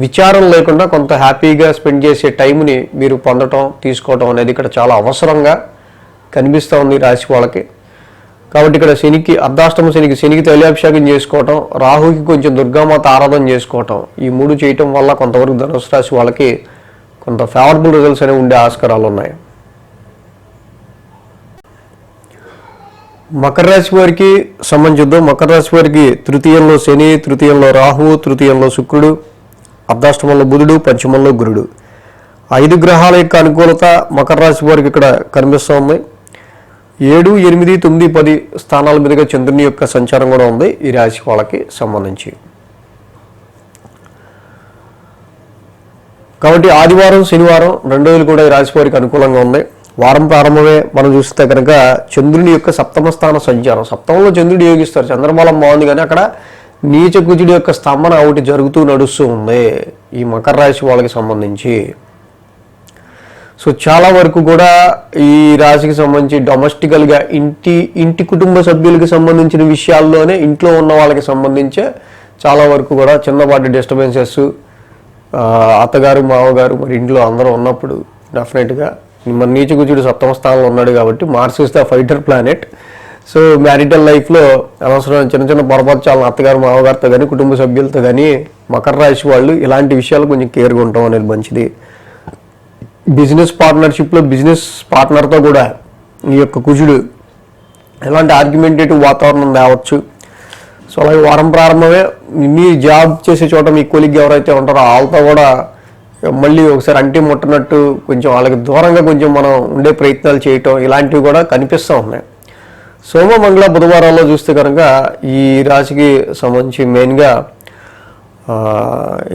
విచారం లేకుండా కొంత హ్యాపీగా స్పెండ్ చేసే టైంని మీరు పొందటం, తీసుకోవటం అనేది ఇక్కడ చాలా అవసరంగా కనిపిస్తూ ఉంది రాశి వాళ్ళకి. కాబట్టి ఇక్కడ శనికి, అర్ధాష్టమ శనికి తైలాభిషేకం చేసుకోవటం, రాహుకి కొంచెం దుర్గామాత ఆరాధన చేసుకోవటం, ఈ మూడు చేయటం వల్ల కొంతవరకు ధనుసు రాశి వాళ్ళకి కొంత ఫేవరబుల్ రిజల్ట్స్ అనేవి ఉండే ఆస్కారాలు ఉన్నాయి. మకర రాశి వారికి సంబంధించుద్దాం. మకర రాశి వారికి తృతీయంలో శని, తృతీయంలో రాహువు, తృతీయంలో శుక్రుడు, అర్ధాష్టమంలో బుధుడు, పంచమంలో గురుడు, 5 గ్రహాల యొక్క అనుకూలత మకర రాశి వారికి ఇక్కడ కనిపిస్తూ ఉంది. 7, 8, 9, 10 స్థానాల మీదుగా చంద్రుని యొక్క సంచారం కూడా ఉంది ఈ రాశి వాళ్ళకి సంబంధించి. కాబట్టి ఆదివారం, శనివారం 2 రోజులు కూడా ఈ రాశి వారికి అనుకూలంగా ఉంది. వారం ప్రారంభమే మనం చూస్తే కనుక చంద్రుని యొక్క సప్తమ స్థాన సంచారం, సప్తమంలో చంద్రుడు యోగిస్తారు, చంద్రబలం బాగుంది, కానీ అక్కడ నీచ కుజుడి యొక్క స్తంభన ఒకటి జరుగుతూ నడుస్తూ ఉంది ఈ మకర రాశి వాళ్ళకి సంబంధించి. సో చాలా వరకు కూడా ఈ రాశికి సంబంధించి డొమెస్టికల్గా ఇంటి కుటుంబ సభ్యులకి సంబంధించిన విషయాల్లోనే, ఇంట్లో ఉన్న వాళ్ళకి సంబంధించే చాలా వరకు కూడా చిన్నపాటి డిస్టర్బెన్సెస్, అత్తగారు, మామగారు, మరి ఇంట్లో అందరూ ఉన్నప్పుడు డెఫినెట్గా మన నీచ కుజుడు సప్తమ స్థానంలో ఉన్నాడు కాబట్టి Mars is the fighter planet. So marital లైఫ్లో అనవసరం చిన్న చిన్న పొరపాటు చాలా అత్తగారు, మామగారితో కానీ, కుటుంబ సభ్యులతో కానీ మకర రాశి వాళ్ళు ఇలాంటి విషయాలు కొంచెం కేర్గా ఉండటం అనేది మంచిది. బిజినెస్ పార్ట్నర్షిప్లో బిజినెస్ పార్ట్నర్తో కూడా ఈ యొక్క కుజుడు ఎలాంటి ఆర్గ్యుమెంటేటివ్ వాతావరణం తేవచ్చు. సో అలాగే వారం ప్రారంభమే మీ జాబ్ చేసే చోట మీ కొలీగ్ ఎవరైతే ఉంటారో వాళ్ళతో కూడా మళ్ళీ ఒకసారి అంటే ముట్టనట్టు కొంచెం వాళ్ళకి దూరంగా కొంచెం మనం ఉండే ప్రయత్నాలు చేయటం, ఇలాంటివి కూడా కనిపిస్తూ ఉన్నాయి. సోమ, మంగళ, బుధవారాల్లో చూస్తే కనుక ఈ రాశికి సంబంధించి మెయిన్గా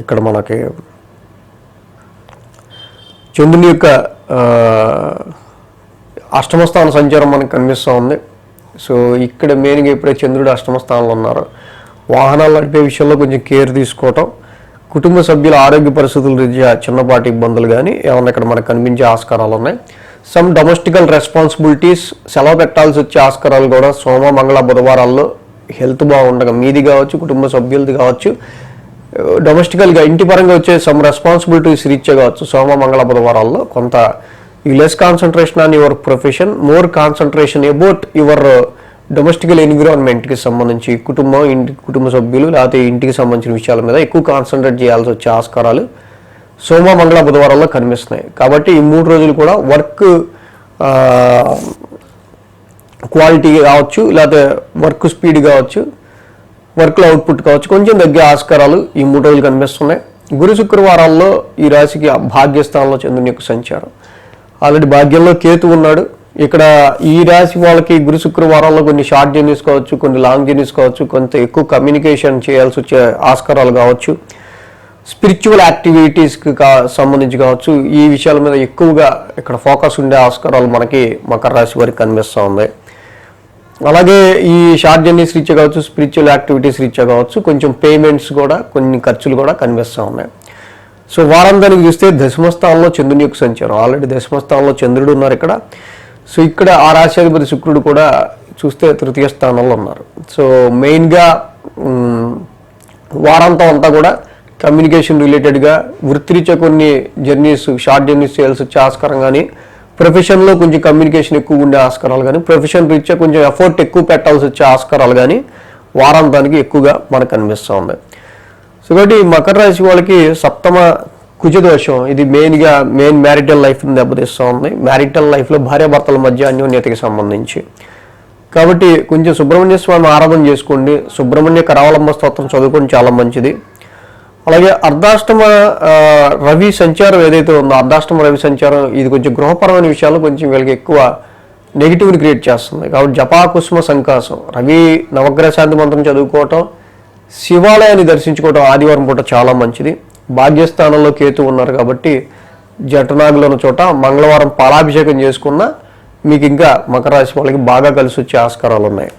ఇక్కడ మనకి చంద్రుని యొక్క అష్టమస్థాన సంచారం మనకు కనిపిస్తూ ఉంది. సో ఇక్కడ మెయిన్గా ఎప్పుడైతే చంద్రుడు అష్టమ స్థానంలో ఉన్నారో వాహనాలు నడిపే విషయంలో కొంచెం కేర్ తీసుకోవటం, కుటుంబ సభ్యుల ఆరోగ్య పరిస్థితుల రీత్యా చిన్నపాటి ఇబ్బందులు కానీ ఏమన్నా ఇక్కడ మనకు కనిపించే ఆస్కారాలు ఉన్నాయి. సమ్ డొమెస్టికల్ రెస్పాన్సిబిలిటీస్ సెలవు పెట్టాల్సి వచ్చే ఆస్కారాలు కూడా సోమ, మంగళ, బుధవారాల్లో హెల్త్ బాగుండగా మీది కావచ్చు, కుటుంబ సభ్యులది కావచ్చు, డొమెస్టికల్గా ఇంటి పరంగా వచ్చే సమ్ రెస్పాన్సిబిలిటీస్ రీత్యా కావచ్చు సోమ, మంగళ, బుధవారాల్లో కొంత ఈ less concentration on your profession, more concentration about your domestical ఎన్విరాన్మెంట్కి సంబంధించి కుటుంబ సభ్యులు లేకపోతే ఇంటికి సంబంధించిన విషయాల మీద ఎక్కువ కాన్సన్ట్రేట్ చేయాల్సి వచ్చే ఆస్కారాలు సోమ, మంగళ, బుధవారాల్లో కనిపిస్తున్నాయి. కాబట్టి ఈ 3 రోజులు కూడా వర్క్ క్వాలిటీ కావచ్చు, లేకపోతే వర్క్ స్పీడ్ కావచ్చు, వర్క్లో అవుట్పుట్ కావచ్చు, కొంచెం తగ్గే ఆస్కారాలు ఈ 3 రోజులు కనిపిస్తున్నాయి. గురు శుక్రవారాల్లో ఈ రాశికి భాగ్యస్థానంలో చంద్రుని యొక్క సంచారం. ఆల్రెడీ భాగ్యంలో కేతు ఉన్నాడు. ఇక్కడ ఈ రాశి వాళ్ళకి గురు శుక్రవారాల్లో కొన్ని షార్ట్ జర్నీస్ కావచ్చు, కొన్ని లాంగ్ జర్నీస్ కావచ్చు, కొంత ఎక్కువ కమ్యూనికేషన్ చేయాల్సి వచ్చే ఆస్కారాలు కావచ్చు, స్పిరిచువల్ యాక్టివిటీస్కి సంబంధించి కావచ్చు, ఈ విషయాల మీద ఎక్కువగా ఇక్కడ ఫోకస్ ఉండే ఆస్కారాలు మనకి మకర రాశి వారికి కనిపిస్తూ ఉంది. అలాగే ఈ షార్ట్ జర్నీస్ రీత్యా కావచ్చు, స్పిరిచువల్ యాక్టివిటీస్ రీత్యా కావచ్చు, కొంచెం పేమెంట్స్ కూడా, కొన్ని ఖర్చులు కూడా కనిపిస్తూ ఉన్నాయి. సో వారాంతానికి చూస్తే దశమస్థానంలో చంద్రుని యొక్క సంచారం. ఆల్రెడీ దశమస్థానంలో చంద్రుడు ఉన్నారు ఇక్కడ. సో ఇక్కడ ఆ రాశ్యాధిపతి శుక్రుడు కూడా చూస్తే తృతీయ స్థానంలో ఉన్నారు. సో మెయిన్గా వారాంతం అంతా కూడా కమ్యూనికేషన్ రిలేటెడ్గా వృత్తిరీత్యా కొన్ని జర్నీస్, షార్ట్ జర్నీస్ చేయాల్సి వచ్చే ఆస్కారం కానీ, ప్రొఫెషన్లో కొంచెం కమ్యూనికేషన్ ఎక్కువ ఉండే ఆస్కారాలు కానీ, ప్రొఫెషన్ రీత్యా కొంచెం ఎఫర్ట్ ఎక్కువ పెట్టాల్సి వచ్చే ఆస్కారాలు కానీ వారాంతానికి ఎక్కువగా మనకు కనిపిస్తూ ఉంది. సో కాబట్టి మకర రాశి వాళ్ళకి సప్తమ కుజదోషం ఇది మెయిన్ మ్యారిటల్ లైఫ్ని దెబ్బతీస్తూ ఉంది. మ్యారిటల్ లైఫ్లో భార్యాభర్తల మధ్య అన్యోన్యతకి సంబంధించి. కాబట్టి కొంచెం సుబ్రహ్మణ్య స్వామి ఆరాధన చేసుకోండి, సుబ్రహ్మణ్య కరావలంబ స్తోత్రం చదువుకొని చాలా మంచిది. అలాగే అర్ధాష్టమ రవి సంచారం ఏదైతే ఉందో, అర్ధాష్టమ రవి సంచారం ఇది కొంచెం గృహపరమైన విషయాలు కొంచెం వీళ్ళకి ఎక్కువ నెగిటివ్ని క్రియేట్ చేస్తుంది. కాబట్టి జపాకుసుమ సంకాసం, రవి నవగ్రహ శాంతి మంత్రం చదువుకోవటం, శివాలయాన్ని దర్శించుకోవటం ఆదివారం పూట చాలా మంచిది. భాగ్యస్థానంలో కేతు ఉన్నారు కాబట్టి జటనాగులు ఉన్న చోట మంగళవారం పాలాభిషేకం చేసుకున్న మీకు ఇంకా మకర రాశి వాళ్ళకి బాగా కలిసి వచ్చే ఆస్కారాలు ఉన్నాయి.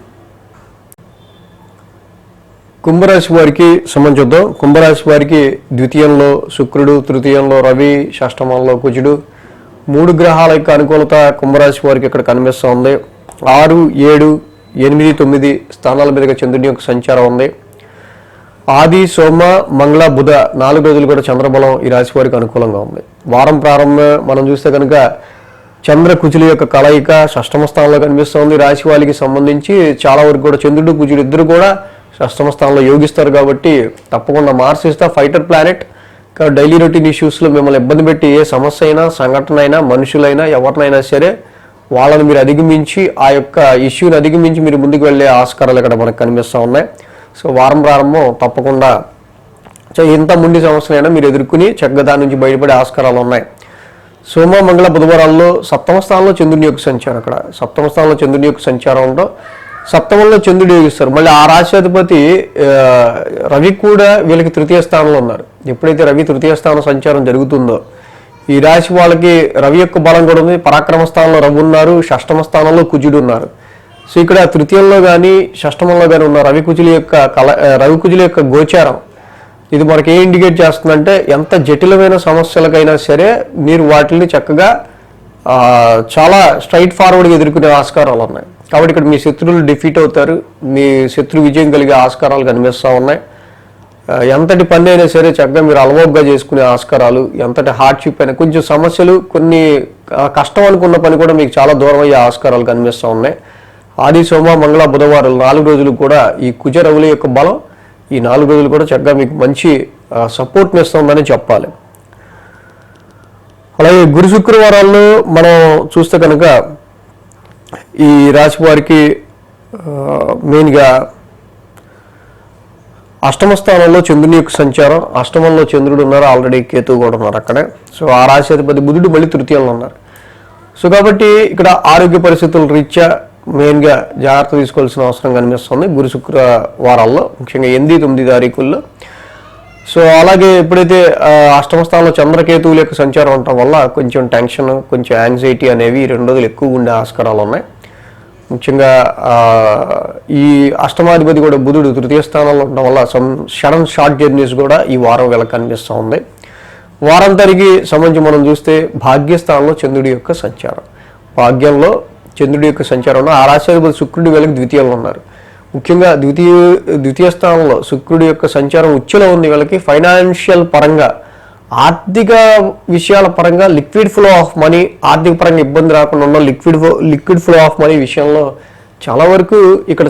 కుంభరాశి వారికి సంబంధించుద్దాం. కుంభరాశి వారికి ద్వితీయంలో శుక్రుడు, తృతీయంలో రవి, షష్టమంలో కుజుడు, 3 గ్రహాల యొక్క అనుకూలత కుంభరాశి వారికి ఇక్కడ కనిపిస్తూ ఉంది. 6, 7, 8, 9 స్థానాల మీదుగా చంద్రుని యొక్క సంచారం ఉంది. ఆది, సోమ, మంగళ, బుధ 4 రోజులు కూడా చంద్రబలం ఈ రాశి వారికి అనుకూలంగా ఉంది. వారం ప్రారంభం మనం చూస్తే కనుక చంద్ర కుజుల యొక్క కలయిక షష్టమ స్థానంలో కనిపిస్తుంది. రాశి వారికి సంబంధించి చాలా వరకు కూడా చంద్రుడు కుజుడు ఇద్దరు కూడా షష్టమ స్థానంలో యోగిస్తారు కాబట్టి తప్పకుండా Mars is the fighter planet. కాబట్టి డైలీ రొటీన్ ఇష్యూస్లో మిమ్మల్ని ఇబ్బంది పెట్టి ఏ సమస్య అయినా, సంఘటన అయినా, మనుషులైనా, ఎవరినైనా సరే వాళ్ళని మీరు అధిగమించి ఆ యొక్క ఇష్యూని అధిగమించి మీరు ముందుకు వెళ్ళే ఆస్కారాలు ఇక్కడ మనకు కనిపిస్తూ ఉన్నాయి. సో వారం ప్రారంభం తప్పకుండా ఎంత ముండి సమస్యలైనా మీరు ఎదుర్కొని చక్కగా దాని నుంచి బయటపడే ఆస్కారాలు ఉన్నాయి. సోమ, మంగళ, బుధవారాల్లో సప్తమ స్థానంలో చంద్రుని యొక్క సంచారం. అక్కడ సప్తమ స్థానంలో చంద్రుని యొక్క సంచారం ఉండడం, సప్తమంలో చంద్రుడు యోగిస్తారు. మళ్ళీ ఆ రాశ్యాధిపతి రవి కూడా వీళ్ళకి తృతీయ స్థానంలో ఉన్నారు. ఎప్పుడైతే రవి తృతీయ స్థానం సంచారం జరుగుతుందో ఈ రాశి వాళ్ళకి రవి యొక్క బలం కూడా ఉంది. పరాక్రమ స్థానంలో రవి ఉన్నారు, షష్టమ స్థానంలో కుజుడు ఉన్నారు. సో ఇక్కడ తృతీయంలో కానీ షష్టమంలో కానీ ఉన్న రవి కుజుల యొక్క గోచారం ఇది మనకి ఏం ఇండికేట్ చేస్తుందంటే ఎంత జటిలమైన సమస్యలకైనా సరే మీరు వాటిని చక్కగా చాలా స్ట్రైట్ ఫార్వర్డ్గా ఎదుర్కొనే ఆస్కారాలు ఉన్నాయి. కాబట్టి ఇక్కడ మీ శత్రువులు డిఫీట్ అవుతారు, మీ శత్రు విజయం కలిగే ఆస్కారాలు కనిపిస్తూ ఉన్నాయి. ఎంతటి పని అయినా సరే చక్కగా మీరు అలవోగ్గా చేసుకునే ఆస్కారాలు, ఎంతటి హార్డ్షిప్ అయినా, కొంచెం సమస్యలు, కొన్ని కష్టం అనుకున్న పని కూడా మీకు చాలా దూరం అయ్యే ఆస్కారాలు కనిపిస్తూ ఉన్నాయి. ఆది, సోమ, మంగళ, బుధవారాలు 4 రోజులు కూడా ఈ కుజ రవుల యొక్క బలం ఈ 4 రోజులు కూడా చక్కగా మీకు మంచి సపోర్ట్ని ఇస్తుందని చెప్పాలి. అలాగే గురు శుక్రవారాల్లో మనం చూస్తే కనుక ఈ రాశి వారికి మెయిన్గా అష్టమ స్థానంలో చంద్రుని యొక్క సంచారం. అష్టమంలో చంద్రుడు ఉన్నారు, ఆల్రెడీ కేతువు కూడా ఉన్నారు అక్కడే. సో ఆ రాశ్యాధిపతి బుధుడు మళ్ళీ తృతీయంలో ఉన్నారు. సో కాబట్టి ఇక్కడ ఆరోగ్య పరిస్థితుల రీత్యా మెయిన్గా జాగ్రత్త తీసుకోవాల్సిన అవసరం కనిపిస్తుంది గురు శుక్రవారాల్లో, ముఖ్యంగా 8, 9 తారీఖుల్లో. సో అలాగే ఎప్పుడైతే అష్టమ స్థానంలో చంద్రకేతువుల యొక్క సంచారం ఉండటం వల్ల కొంచెం టెన్షన్, కొంచెం యాంగ్జైటీ అనేవి 2 రోజులు ఎక్కువ ఉండే ఆస్కారాలు ఉన్నాయి. ముఖ్యంగా ఈ అష్టమాధిపతి కూడా బుధుడు తృతీయ స్థానంలో ఉండడం వల్ల సడన్ షార్ట్ జర్నీస్ కూడా ఈ వారం వీళ్ళకి కనిపిస్తూ ఉంది. వారాంతరికి సంబంధించి మనం చూస్తే భాగ్యస్థానంలో చంద్రుడి యొక్క సంచారం. భాగ్యంలో చంద్రుడి యొక్క సంచారంలో ఆ రాశ్యాధిపతి శుక్రుడి వీళ్ళకి ద్వితీయంలో ఉన్నారు. ముఖ్యంగా ద్వితీయ స్థానంలో శుక్రుడి యొక్క సంచారం ఉచ్చులో ఉంది. వీళ్ళకి ఫైనాన్షియల్ పరంగా, ఆర్థిక విషయాల పరంగా, లిక్విడ్ ఫ్లో ఆఫ్ మనీ, ఆర్థిక పరంగా ఇబ్బంది రాకుండా ఉన్న లిక్విడ్ ఫ్లో ఆఫ్ మనీ విషయంలో చాలా వరకు ఇక్కడ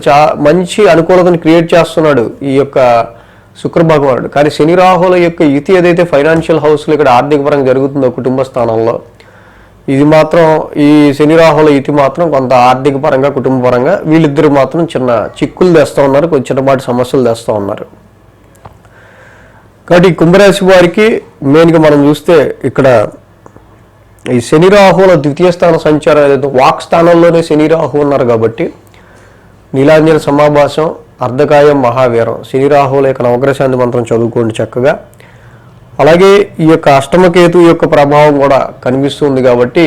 మంచి అనుకూలతను క్రియేట్ చేస్తున్నాడు ఈ యొక్క శుక్ర భగవానుడు. కానీ శని రాహుల యొక్క యుతి ఏదైతే ఫైనాన్షియల్ హౌస్లో ఇక్కడ ఆర్థిక పరంగా జరుగుతుందో కుటుంబ స్థానంలో ఇది మాత్రం ఈ శని రాహుల ఇతి మాత్రం కొంత ఆర్థిక పరంగా కుటుంబ పరంగా వీళ్ళిద్దరు మాత్రం చిన్న చిక్కులు తెస్తూ ఉన్నారు, కొంచెం చిన్నపాటి సమస్యలు తెస్తూ ఉన్నారు. కాబట్టి ఈ కుంభరాశి వారికి మెయిన్గా మనం చూస్తే ఇక్కడ ఈ శని రాహుల ద్వితీయ స్థాన సంచారం ఏదైతే వాక్ స్థానంలోనే శని రాహు ఉన్నారు కాబట్టి నీలాంజన సమాభాసం, అర్ధకాయం, మహావీరం, శని రాహుల యొక్క నవగ్రశాంతి మంత్రం చదువుకోండి చక్కగా. అలాగే ఈ యొక్క అష్టమకేతు యొక్క ప్రభావం కూడా కనిపిస్తుంది కాబట్టి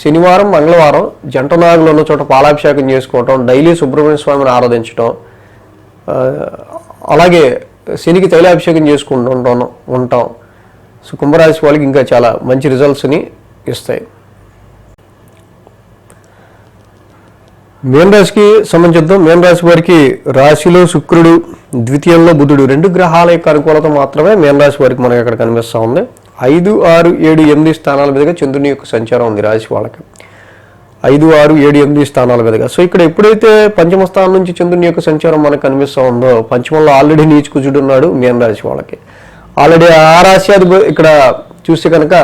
శనివారం, మంగళవారం జంట నాగులు ఉన్న చోట పాలాభిషేకం చేసుకోవటం, డైలీ సుబ్రహ్మణ్య స్వామిని ఆరాధించడం, అలాగే శనికి తైలాభిషేకం చేసుకుంటూ ఉంటాం. సో కుంభరాశి వాళ్ళకి ఇంకా చాలా మంచి రిజల్ట్స్ని ఇస్తాయి. మేన్ రాశికి సంబంధించిద్దాం. మేన్ రాశి వారికి రాశిలో శుక్రుడు, ద్వితీయంలో బుధుడు, 2 గ్రహాల యొక్క అనుకూలత మాత్రమే మేన్ రాశి వారికి మనకి అక్కడ కనిపిస్తూ ఉంది. 5, 6, 7, 8 స్థానాల మీదుగా చంద్రుని యొక్క సంచారం ఉంది రాశి వాళ్ళకి. 5, 6, 7, 8 స్థానాల మీదుగా. సో ఇక్కడ ఎప్పుడైతే పంచమ స్థానం నుంచి చంద్రుని యొక్క సంచారం మనకు కనిపిస్తూ ఉందో, పంచమంలో ఆల్రెడీ నీచు కుజుడు ఉన్నాడు మేన్ రాశి వాళ్ళకి. ఆల్రెడీ ఆ రాశి అది ఇక్కడ చూస్తే కనుక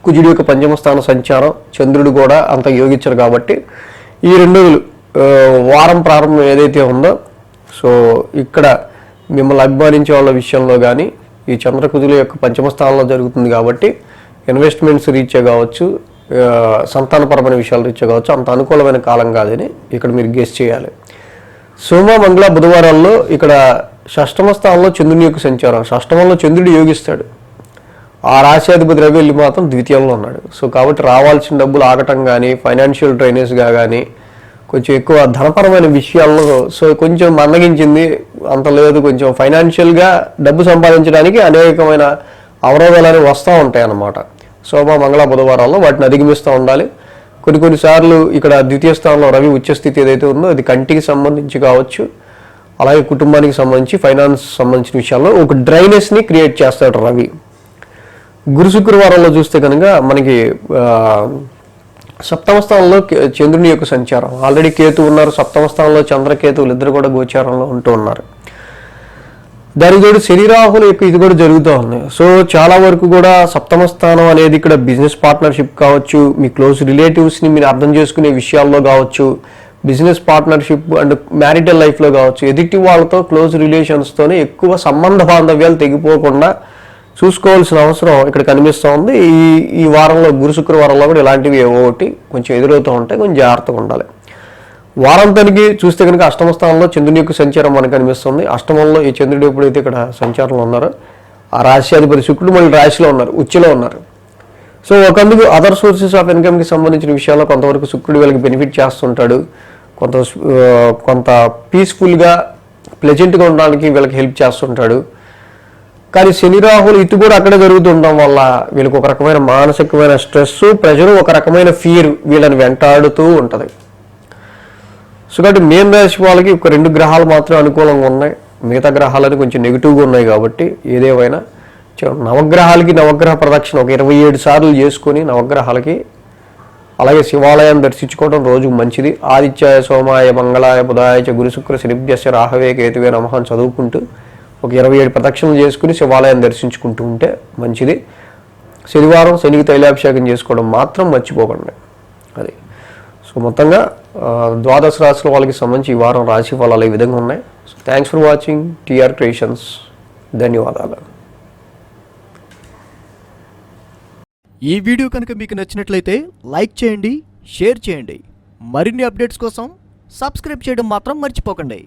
కుజుడి యొక్క పంచమ స్థాన సంచారం, చంద్రుడు కూడా అంత యోగించరు కాబట్టి ఈ 2 రోజులు వారం ప్రారంభం ఏదైతే ఉందో, సో ఇక్కడ మిమ్మల్ని అభిమానించే వాళ్ళ విషయంలో కానీ ఈ చంద్రకుజుల యొక్క పంచమ స్థానంలో జరుగుతుంది కాబట్టి ఇన్వెస్ట్మెంట్స్ రీత్యా కావచ్చు, సంతానపరమైన విషయాలు రీత్యా కావచ్చు, అంత అనుకూలమైన కాలం కాదని ఇక్కడ మీరు గెస్ చేయాలి. సోమ, మంగళ, బుధవారాల్లో ఇక్కడ షష్టమ స్థానంలో చంద్రుని యొక్క సంచారం, షష్టమంలో చంద్రుడు యోగిస్తాడు, ఆ రాశ్యాధిపతి రవి వెళ్ళి మాత్రం ద్వితీయంలో ఉన్నాడు. సో కాబట్టి రావాల్సిన డబ్బులు ఆగటం కానీ, ఫైనాన్షియల్ డ్రైనేజ్గా కానీ, కొంచెం ఎక్కువ ధనపరమైన విషయాల్లో సో కొంచెం మందగించింది, అంత లేదు, కొంచెం ఫైనాన్షియల్గా డబ్బు సంపాదించడానికి అనేకమైన అవరోధాలు వస్తూ ఉంటాయి అన్నమాట. సోమ, మంగళ, బుధవారాల్లో వాటిని అధిగమిస్తూ ఉండాలి. కొన్నిసార్లు ఇక్కడ ద్వితీయ స్థానంలో రవి ఉచ్చస్థితి ఏదైతే ఉందో అది కంటికి సంబంధించి కావచ్చు, అలాగే కుటుంబానికి సంబంధించి, ఫైనాన్స్ సంబంధించిన విషయాల్లో ఒక డ్రైనెస్ని క్రియేట్ చేస్తాడు రవి. గురు శుక్రవారంలో చూస్తే కనుక మనకి సప్తమ స్థానంలో చంద్రుని యొక్క సంచారం, ఆల్రెడీ కేతు ఉన్నారు సప్తమ స్థానంలో, చంద్రకేతువులు ఇద్దరు కూడా గోచారంలో ఉంటూ ఉన్నారు. దానికి తోడు శని రాహుల యొక్క ఇది కూడా జరుగుతూ ఉంది. సో చాలా వరకు కూడా సప్తమ స్థానం అనేది ఇక్కడ బిజినెస్ పార్ట్నర్షిప్ కావచ్చు, మీ క్లోజ్ రిలేటివ్స్ని మీరు అర్థం చేసుకునే విషయాల్లో కావచ్చు, బిజినెస్ పార్ట్నర్షిప్ అండ్ మ్యారిటల్ లైఫ్లో కావచ్చు, ఎదుటి వాళ్ళతో క్లోజ్ రిలేషన్స్తోనే ఎక్కువ సంబంధ బాంధవ్యాలు తెగిపోకుండా చూసుకోవాల్సిన అవసరం ఇక్కడ కనిపిస్తూ ఉంది. ఈ వారంలో గురు శుక్రవారంలో కూడా ఇలాంటివి ఏవో ఒకటి కొంచెం ఎదురవుతూ ఉంటాయి, కొంచెం జాగ్రత్తగా ఉండాలి. వారంతానికి చూస్తే కనుక అష్టమ స్థానంలో చంద్రుని యొక్క సంచారం మనకు కనిపిస్తుంది. అష్టమంలో ఈ చంద్రుడు ఎప్పుడైతే ఇక్కడ సంచారంలో ఉన్నారో ఆ రాశ్యాధిపతి శుక్రుడు మళ్ళీ రాశిలో ఉన్నారు, ఉచ్చులో ఉన్నారు. సో ఒకందుకు అదర్ సోర్సెస్ ఆఫ్ ఇన్కమ్కి సంబంధించిన విషయాల్లో కొంతవరకు శుక్రుడు వీళ్ళకి బెనిఫిట్ చేస్తుంటాడు, కొంత పీస్ఫుల్గా ప్లెజెంట్గా ఉండడానికి వీళ్ళకి హెల్ప్ చేస్తుంటాడు. కానీ శని రాహులు ఇటు కూడా అక్కడే జరుగుతుండడం వల్ల వీళ్ళకి ఒక రకమైన మానసికమైన స్ట్రెస్, ప్రెషర్, ఒక రకమైన ఫియర్ వీళ్ళని వెంటాడుతూ ఉంటుంది. సో కాబట్టి మేన్ రాశి వాళ్ళకి ఒక 2 గ్రహాలు మాత్రం అనుకూలంగా ఉన్నాయి, మిగతా గ్రహాలని కొంచెం నెగిటివ్గా ఉన్నాయి. కాబట్టి ఏదేమైనా నవగ్రహాలకి నవగ్రహ ప్రదక్షిణ ఒక 27 సార్లు చేసుకొని నవగ్రహాలకి, అలాగే శివాలయాన్ని దర్శించుకోవడం రోజు మంచిది. ఆదిత్యాయ, సోమాయ, మంగళాయ, బుధాయ చ గురు శుక్ర శనిభ్యస్య రాహవే కేతువే నమః అని చదువుకుంటూ ఒక 27 ప్రదక్షిణలు చేసుకుని శివాలయాన్ని దర్శించుకుంటూ ఉంటే మంచిది. శనివారం శనికి తైలాభిషేకం చేసుకోవడం మాత్రం మర్చిపోకండి. అది సో మొత్తంగా ద్వాదశ రాశుల వాళ్ళకి సంబంధించి ఈ వారం రాశి ఫలాలు ఈ విధంగా ఉన్నాయి. So thanks for watching TR Creations. ధన్యవాదాలు. ఈ వీడియో కనుక మీకు నచ్చినట్లయితే లైక్ చేయండి, షేర్ చేయండి. మరిన్ని అప్డేట్స్ కోసం సబ్స్క్రైబ్ చేయడం మాత్రం మర్చిపోకండి.